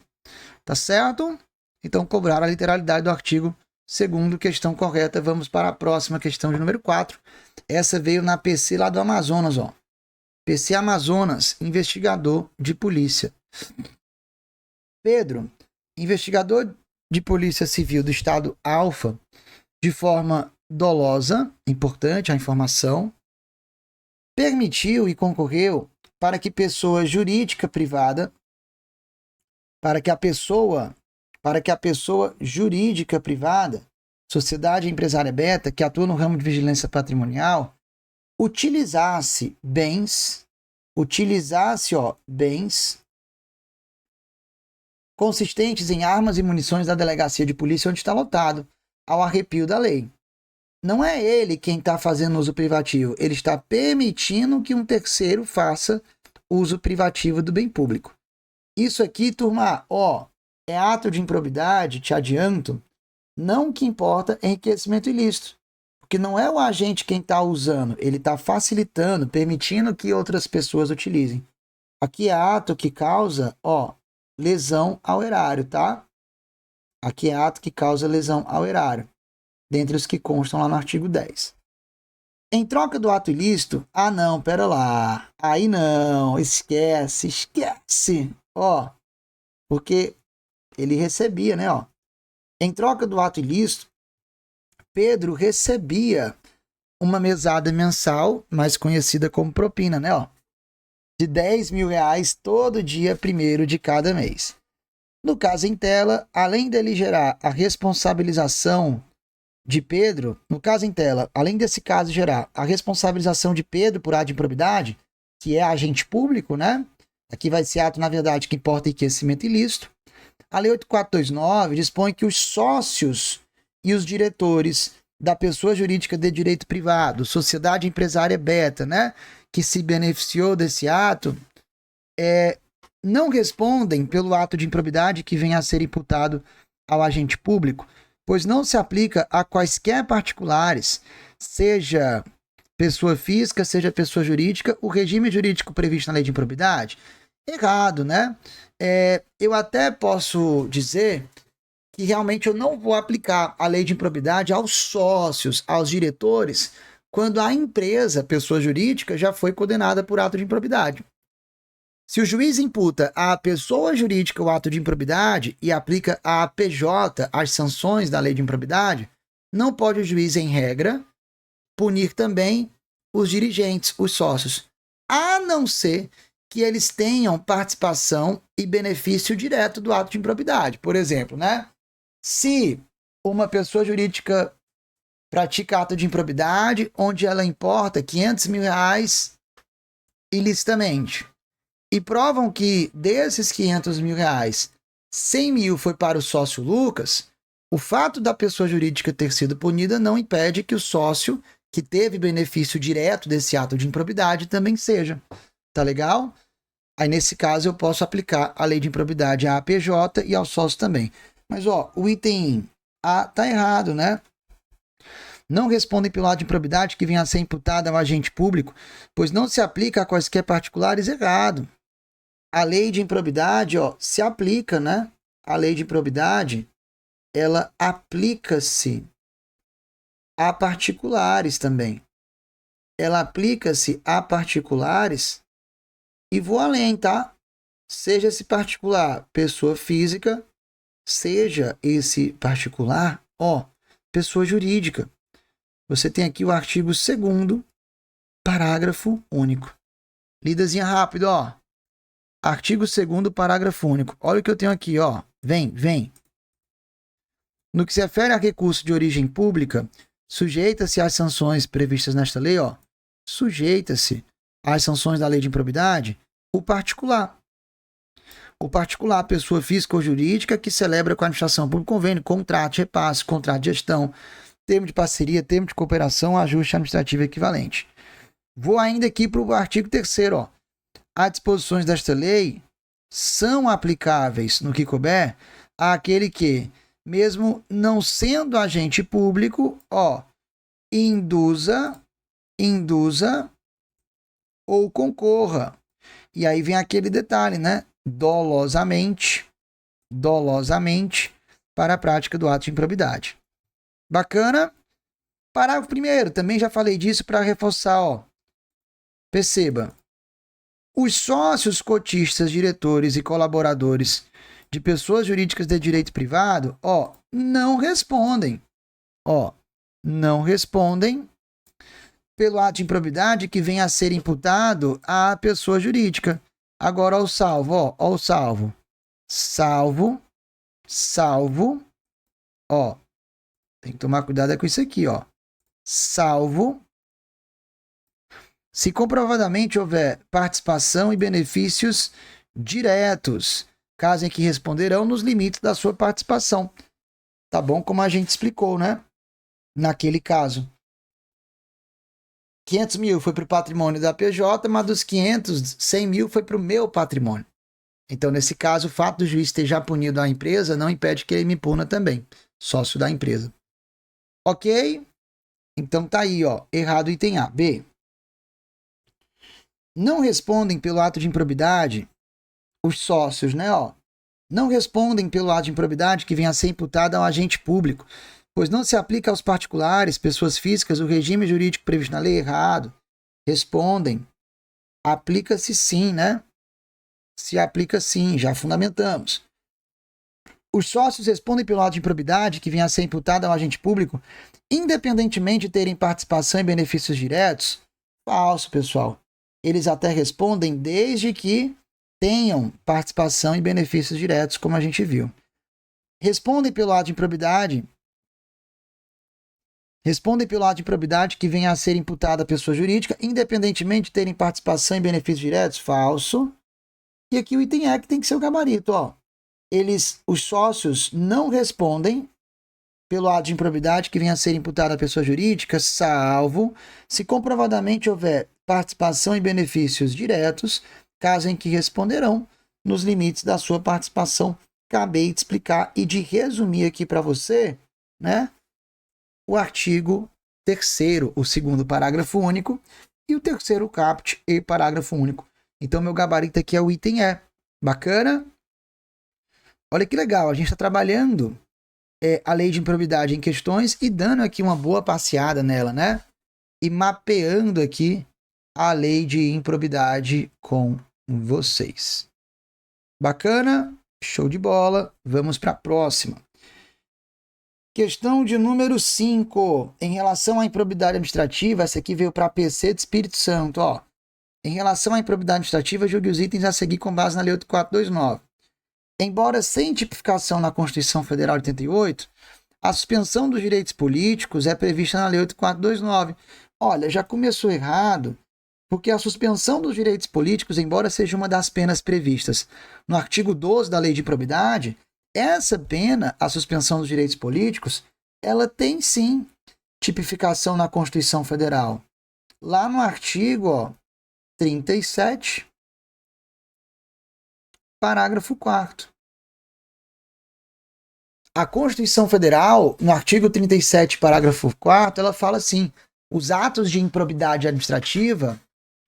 Tá certo? Então, cobrar a literalidade do artigo 2º, questão correta. Vamos para a próxima questão de número 4. Essa veio na PC lá do Amazonas, PC Amazonas, investigador de polícia. Pedro, investigador de polícia civil do estado Alfa, de forma dolosa, importante a informação, permitiu e concorreu para que pessoa jurídica privada, para que a pessoa jurídica privada, sociedade empresária aberta, que atua no ramo de vigilância patrimonial, utilizasse bens consistentes em armas e munições da delegacia de polícia onde está lotado, ao arrepio da lei. Não é ele quem está fazendo uso privativo, ele está permitindo que um terceiro faça uso privativo do bem público. Isso aqui, turma, é ato de improbidade, te adianto, não que importa enriquecimento ilícito, porque não é o agente quem está usando, ele está facilitando, permitindo que outras pessoas utilizem. Aqui é ato que causa, lesão ao erário, tá? Aqui é ato que causa lesão ao erário, dentre os que constam lá no artigo 10. Em troca do ato ilícito, não, pera lá, aí não, esquece, porque ele recebia, né, Em troca do ato ilícito, Pedro recebia uma mesada mensal, mais conhecida como propina, né, de R$10.000 todo dia 1º de cada mês. No caso em tela, além dele gerar a responsabilização de Pedro, além desse caso gerar a responsabilização de Pedro por ato de improbidade, que é agente público, né? Aqui vai ser ato, na verdade, que importa enriquecimento ilícito. A Lei 8429 dispõe que os sócios e os diretores da pessoa jurídica de direito privado, sociedade empresária aberta, né? Que se beneficiou desse ato, não respondem pelo ato de improbidade que venha a ser imputado ao agente público, pois não se aplica a quaisquer particulares, seja pessoa física, seja pessoa jurídica, o regime jurídico previsto na lei de improbidade. Errado, né? Eu até posso dizer que realmente eu não vou aplicar a lei de improbidade aos sócios, aos diretores, quando a empresa, pessoa jurídica, já foi condenada por ato de improbidade. Se o juiz imputa à pessoa jurídica o ato de improbidade e aplica à PJ as sanções da lei de improbidade, não pode o juiz, em regra, punir também os dirigentes, os sócios, a não ser que eles tenham participação e benefício direto do ato de improbidade. Por exemplo, né? Se uma pessoa jurídica pratica ato de improbidade onde ela importa R$500 mil ilicitamente. E provam que desses R$500 mil, R$100 mil foi para o sócio Lucas. O fato da pessoa jurídica ter sido punida não impede que o sócio que teve benefício direto desse ato de improbidade também seja. Tá legal? Aí, nesse caso, eu posso aplicar a lei de improbidade à PJ e ao sócio também. Mas, ó, o item A tá errado, né? Não respondem pelo ato de improbidade que venha a ser imputado ao agente público, pois não se aplica a quaisquer particulares. Errado. A lei de improbidade, ó, se aplica, né? A lei de improbidade, ela aplica-se a particulares também. Ela aplica-se a particulares e vou além, tá? Seja esse particular pessoa física, seja esse particular, ó, pessoa jurídica. Você tem aqui o artigo 2º, parágrafo único. Lidazinha rápido, ó. Artigo 2º, parágrafo único. Olha o que eu tenho aqui, ó. Vem. No que se refere a recurso de origem pública, sujeita-se às sanções previstas nesta lei, ó. Sujeita-se às sanções da lei de improbidade o particular. O particular, pessoa física ou jurídica que celebra com a administração pública convênio, contrato de repasse, contrato de gestão, termo de parceria, termo de cooperação, ajuste administrativo equivalente. Vou ainda aqui para o artigo 3º, ó. As disposições desta lei são aplicáveis, no que couber, àquele que, mesmo não sendo agente público, ó, induza ou concorra. E aí vem aquele detalhe, né? Dolosamente para a prática do ato de improbidade. Bacana? Parágrafo 1º, também já falei disso para reforçar, ó. Perceba. Os sócios, cotistas, diretores e colaboradores de pessoas jurídicas de direito privado, ó, não respondem. Ó, não respondem pelo ato de improbidade que venha a ser imputado à pessoa jurídica. Agora, ó o salvo. Salvo, ó, tem que tomar cuidado com isso aqui, ó. Salvo se comprovadamente houver participação e benefícios diretos, caso em que responderão nos limites da sua participação. Tá bom? Como a gente explicou, né? Naquele caso. 500 mil foi para o patrimônio da PJ, mas dos 500, 100 mil foi para o meu patrimônio. Então, nesse caso, o fato do juiz ter já punido a empresa não impede que ele me puna também, sócio da empresa. Ok? Então tá aí, ó, errado o item A. B. Não respondem pelo ato de improbidade os sócios, né, ó. Não respondem pelo ato de improbidade que venha a ser imputado ao agente público, pois não se aplica aos particulares, pessoas físicas, o regime jurídico previsto na lei. Errado. Respondem. Aplica-se sim, né? Se aplica sim, já fundamentamos. Os sócios respondem pelo ato de improbidade que venha a ser imputado ao agente público, independentemente de terem participação e benefícios diretos. Falso, pessoal. Eles até respondem desde que tenham participação e benefícios diretos, como a gente viu. Respondem pelo ato de improbidade que venha a ser imputada à pessoa jurídica, independentemente de terem participação e benefícios diretos. Falso. E aqui o item E que tem que ser o gabarito, ó. Os sócios não respondem pelo ato de improbidade que venha a ser imputada à pessoa jurídica, salvo se comprovadamente houver participação e benefícios diretos, caso em que responderão nos limites da sua participação. Acabei de explicar e de resumir aqui para você, né, o artigo 3º, o 2º parágrafo único e o 3º caput e parágrafo único. Então, meu gabarito aqui é o item E. Bacana? Olha que legal, a gente está trabalhando a lei de improbidade em questões e dando aqui uma boa passeada nela, né? E mapeando aqui a lei de improbidade com vocês. Bacana? Show de bola. Vamos para a próxima. Questão de número 5. Em relação à improbidade administrativa, essa aqui veio para PC de Espírito Santo, ó. Em relação à improbidade administrativa, julgue os itens a seguir com base na Lei 8429. Embora sem tipificação na Constituição Federal de 88, A suspensão dos direitos políticos é prevista na Lei 8429. Olha, já começou errado, porque a suspensão dos direitos políticos, embora seja uma das penas previstas no artigo 12 da Lei de Improbidade, essa pena, a suspensão dos direitos políticos, ela tem sim tipificação na Constituição Federal. Lá no artigo 37, parágrafo 4º. A Constituição Federal, no artigo 37, parágrafo 4º, ela fala assim: os atos de improbidade administrativa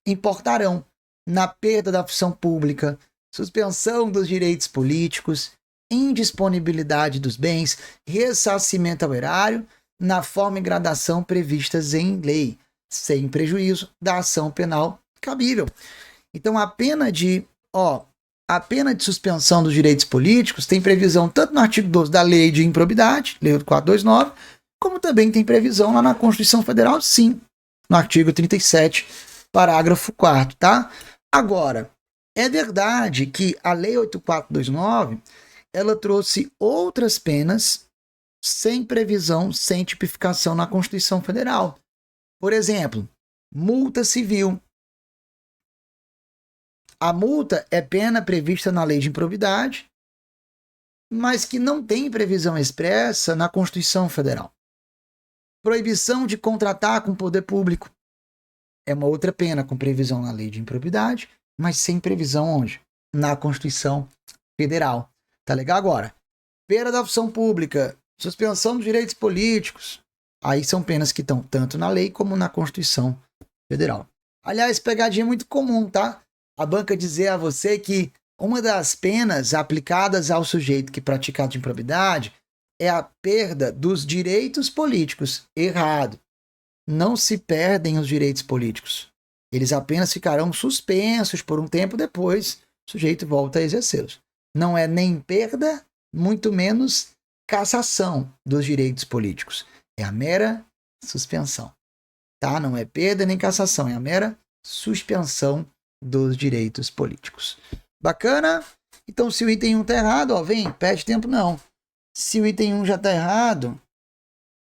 importarão na perda da função pública, suspensão dos direitos políticos, indisponibilidade dos bens, ressarcimento ao erário, na forma e gradação previstas em lei, sem prejuízo da ação penal cabível. Então, a pena de suspensão dos direitos políticos tem previsão tanto no artigo 12 da Lei de Improbidade, Lei 8429, como também tem previsão lá na Constituição Federal, sim, no artigo 37, parágrafo 4º, tá? Agora, é verdade que a Lei 8429, ela trouxe outras penas sem previsão, sem tipificação na Constituição Federal. Por exemplo, multa civil. A multa é pena prevista na Lei de Improbidade, mas que não tem previsão expressa na Constituição Federal. Proibição de contratar com o poder público é uma outra pena com previsão na Lei de Improbidade, mas sem previsão onde? Na Constituição Federal. Tá legal agora? Perda da função pública, suspensão dos direitos políticos. Aí são penas que estão tanto na lei como na Constituição Federal. Aliás, pegadinha muito comum, tá? A banca dizer a você que uma das penas aplicadas ao sujeito que pratica ato de improbidade é a perda dos direitos políticos. Errado. Não se perdem os direitos políticos. Eles apenas ficarão suspensos por um tempo depois, o sujeito volta a exercê-los. Não é nem perda, muito menos cassação dos direitos políticos. É a mera suspensão. Tá? Não é perda nem cassação, é a mera suspensão dos direitos políticos. Bacana? Então, se o item 1 tá errado, ó, vem, perde tempo não. Se o item 1 já tá errado,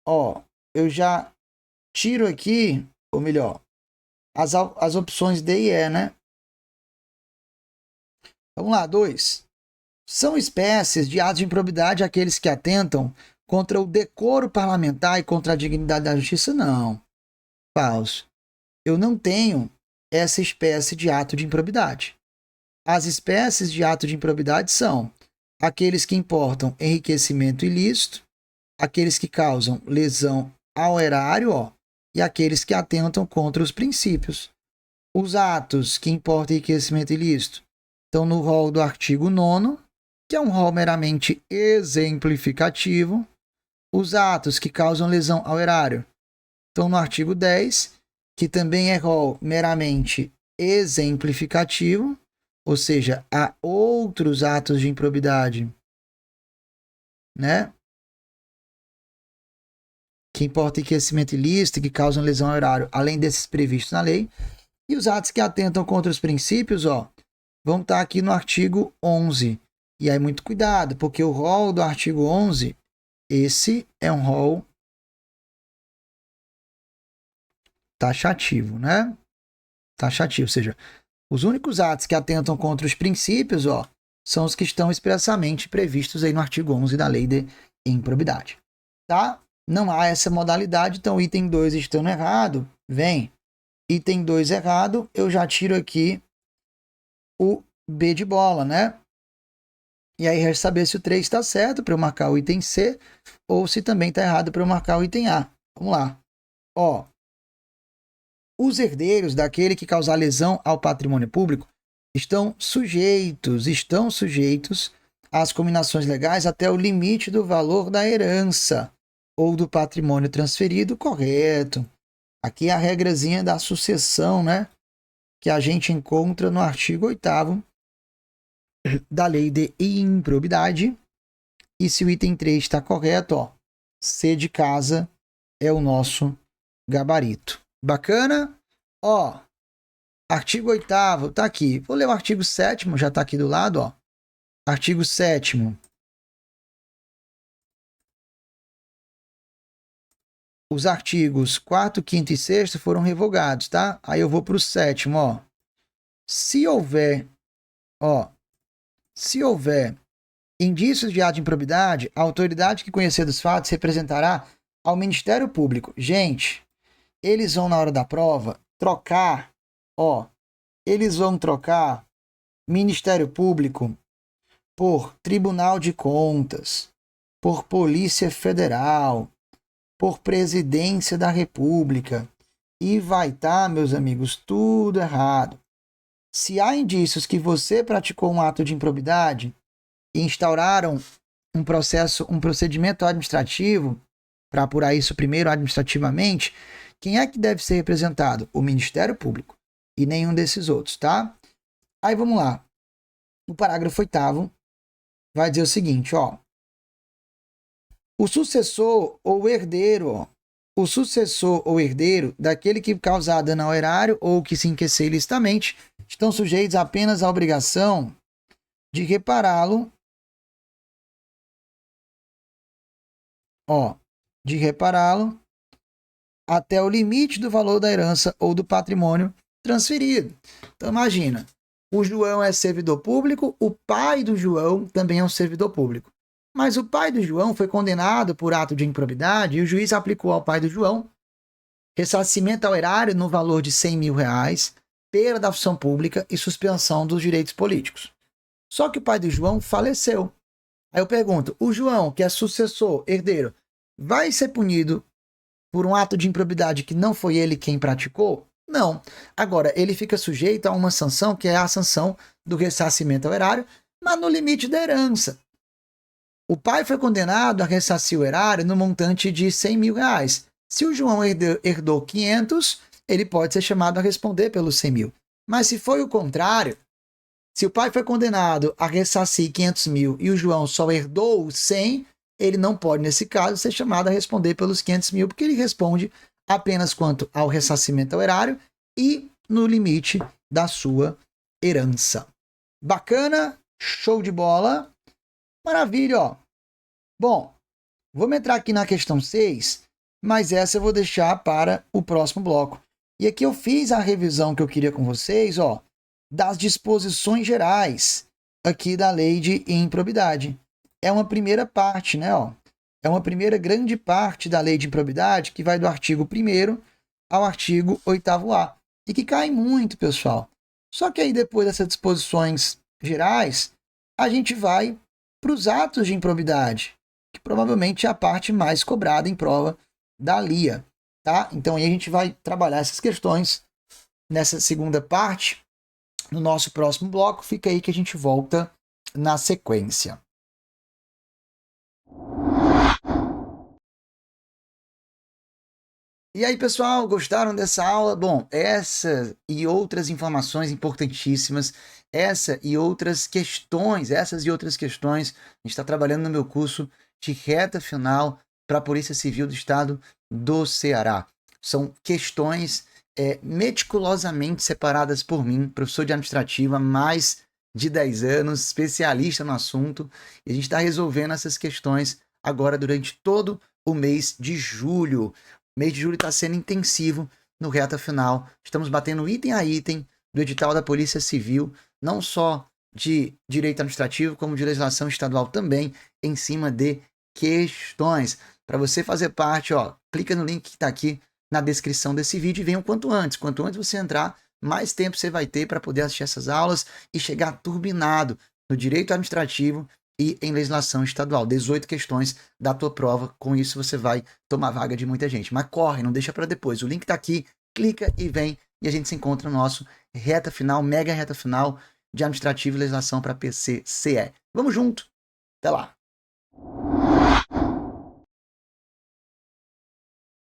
ó, eu já tiro aqui, ou melhor, as opções D e E, né? Vamos lá, 2. São espécies de atos de improbidade aqueles que atentam contra o decoro parlamentar e contra a dignidade da justiça? Não. Falso. Eu não tenho essa espécie de ato de improbidade. As espécies de ato de improbidade são aqueles que importam enriquecimento ilícito, aqueles que causam lesão ao erário, ó, e aqueles que atentam contra os princípios. Os atos que importam enriquecimento ilícito estão no rol do artigo 9º, que é um rol meramente exemplificativo. Os atos que causam lesão ao erário estão no artigo 10, que também é rol meramente exemplificativo, ou seja, há outros atos de improbidade, né? Que importam enriquecimento ilícito e que causam lesão ao erário, além desses previstos na lei. E os atos que atentam contra os princípios, ó, vão estar aqui no artigo 11. E aí, muito cuidado, porque o rol do artigo 11, esse é um rol taxativo, né? Taxativo, ou seja, os únicos atos que atentam contra os princípios, ó, são os que estão expressamente previstos aí no artigo 11 da Lei de Improbidade, tá? Não há essa modalidade, então item 2 estando errado, vem. Item 2 errado, eu já tiro aqui o B de bola, né? E aí resta saber se o 3 está certo para eu marcar o item C ou se também está errado para eu marcar o item A. Vamos lá. Ó, os herdeiros daquele que causar lesão ao patrimônio público estão sujeitos às cominações legais até o limite do valor da herança ou do patrimônio transferido, correto. Aqui é a regrazinha da sucessão, né? Que a gente encontra no artigo 8º da Lei de Improbidade. E se o item 3 está correto, ó, C de casa é o nosso gabarito. Bacana? Ó, artigo 8º tá aqui. Vou ler o artigo 7º, já tá aqui do lado, ó. Artigo 7º. os artigos 4º, 5º e 6º foram revogados, tá? Aí eu vou para o 7º, ó. Se houver indícios de ato de improbidade, a autoridade que conhecer dos fatos representará ao Ministério Público. Gente, eles vão na hora da prova trocar, eles vão trocar Ministério Público por Tribunal de Contas, por Polícia Federal, por Presidência da República. E vai estar, meus amigos, tudo errado. Se há indícios que você praticou um ato de improbidade e instauraram um procedimento administrativo para apurar isso primeiro administrativamente, quem é que deve ser representado? O Ministério Público e nenhum desses outros, tá? Aí vamos lá. O parágrafo 8º vai dizer o seguinte, o sucessor ou herdeiro, daquele que causar dano ao erário ou que se enriquecer ilicitamente, estão sujeitos apenas à obrigação de repará-lo, até o limite do valor da herança ou do patrimônio transferido. Então imagina, o João é servidor público, o pai do João também é um servidor público. Mas o pai do João foi condenado por ato de improbidade e o juiz aplicou ao pai do João ressarcimento ao erário no valor de R$100 mil, perda da função pública e suspensão dos direitos políticos. Só que o pai do João faleceu. Aí eu pergunto, o João, que é sucessor, herdeiro, vai ser punido por um ato de improbidade que não foi ele quem praticou? Não. Agora, ele fica sujeito a uma sanção, que é a sanção do ressarcimento ao erário, mas no limite da herança. O pai foi condenado a ressarcir o erário no montante de R$100 mil. Se o João herdou 500, ele pode ser chamado a responder pelos 100 mil. Mas se foi o contrário, se o pai foi condenado a ressarcir 500 mil e o João só herdou 100, ele não pode, nesse caso, ser chamado a responder pelos 500 mil, porque ele responde apenas quanto ao ressarcimento ao erário e no limite da sua herança. Bacana? Show de bola? Maravilha, Bom, vamos entrar aqui na questão 6, mas essa eu vou deixar para o próximo bloco. E aqui eu fiz a revisão que eu queria com vocês, das disposições gerais aqui da lei de improbidade. É uma primeira parte, né, É uma primeira grande parte da lei de improbidade que vai do artigo 1º ao artigo 8º-A. E que cai muito, pessoal. Só que aí depois dessas disposições gerais, a gente vai para os atos de improbidade, que provavelmente é a parte mais cobrada em prova da LIA, tá? Então aí a gente vai trabalhar essas questões nessa segunda parte, no nosso próximo bloco. Fica aí que a gente volta na sequência. E aí, pessoal, gostaram dessa aula? Bom, essa e outras informações importantíssimas, essas e outras questões, a gente está trabalhando no meu curso de reta final para a Polícia Civil do Estado do Ceará. São questões meticulosamente separadas por mim, professor de administrativa há mais de 10 anos, especialista no assunto, e a gente está resolvendo essas questões agora durante todo o mês de julho. O mês de julho está sendo intensivo no reta final. Estamos batendo item a item do edital da Polícia Civil, não só de direito administrativo, como de legislação estadual também, em cima de questões. Para você fazer parte, clica no link que está aqui na descrição desse vídeo e venha o quanto antes. Quanto antes você entrar, mais tempo você vai ter para poder assistir essas aulas e chegar turbinado no direito administrativo e em legislação estadual. 18 questões da tua prova. Com isso você vai tomar vaga de muita gente. Mas corre, não deixa para depois. O link está aqui, clica e vem. E a gente se encontra no nosso reta final, mega reta final de administrativo e legislação para PCCE. Vamos junto. Até lá.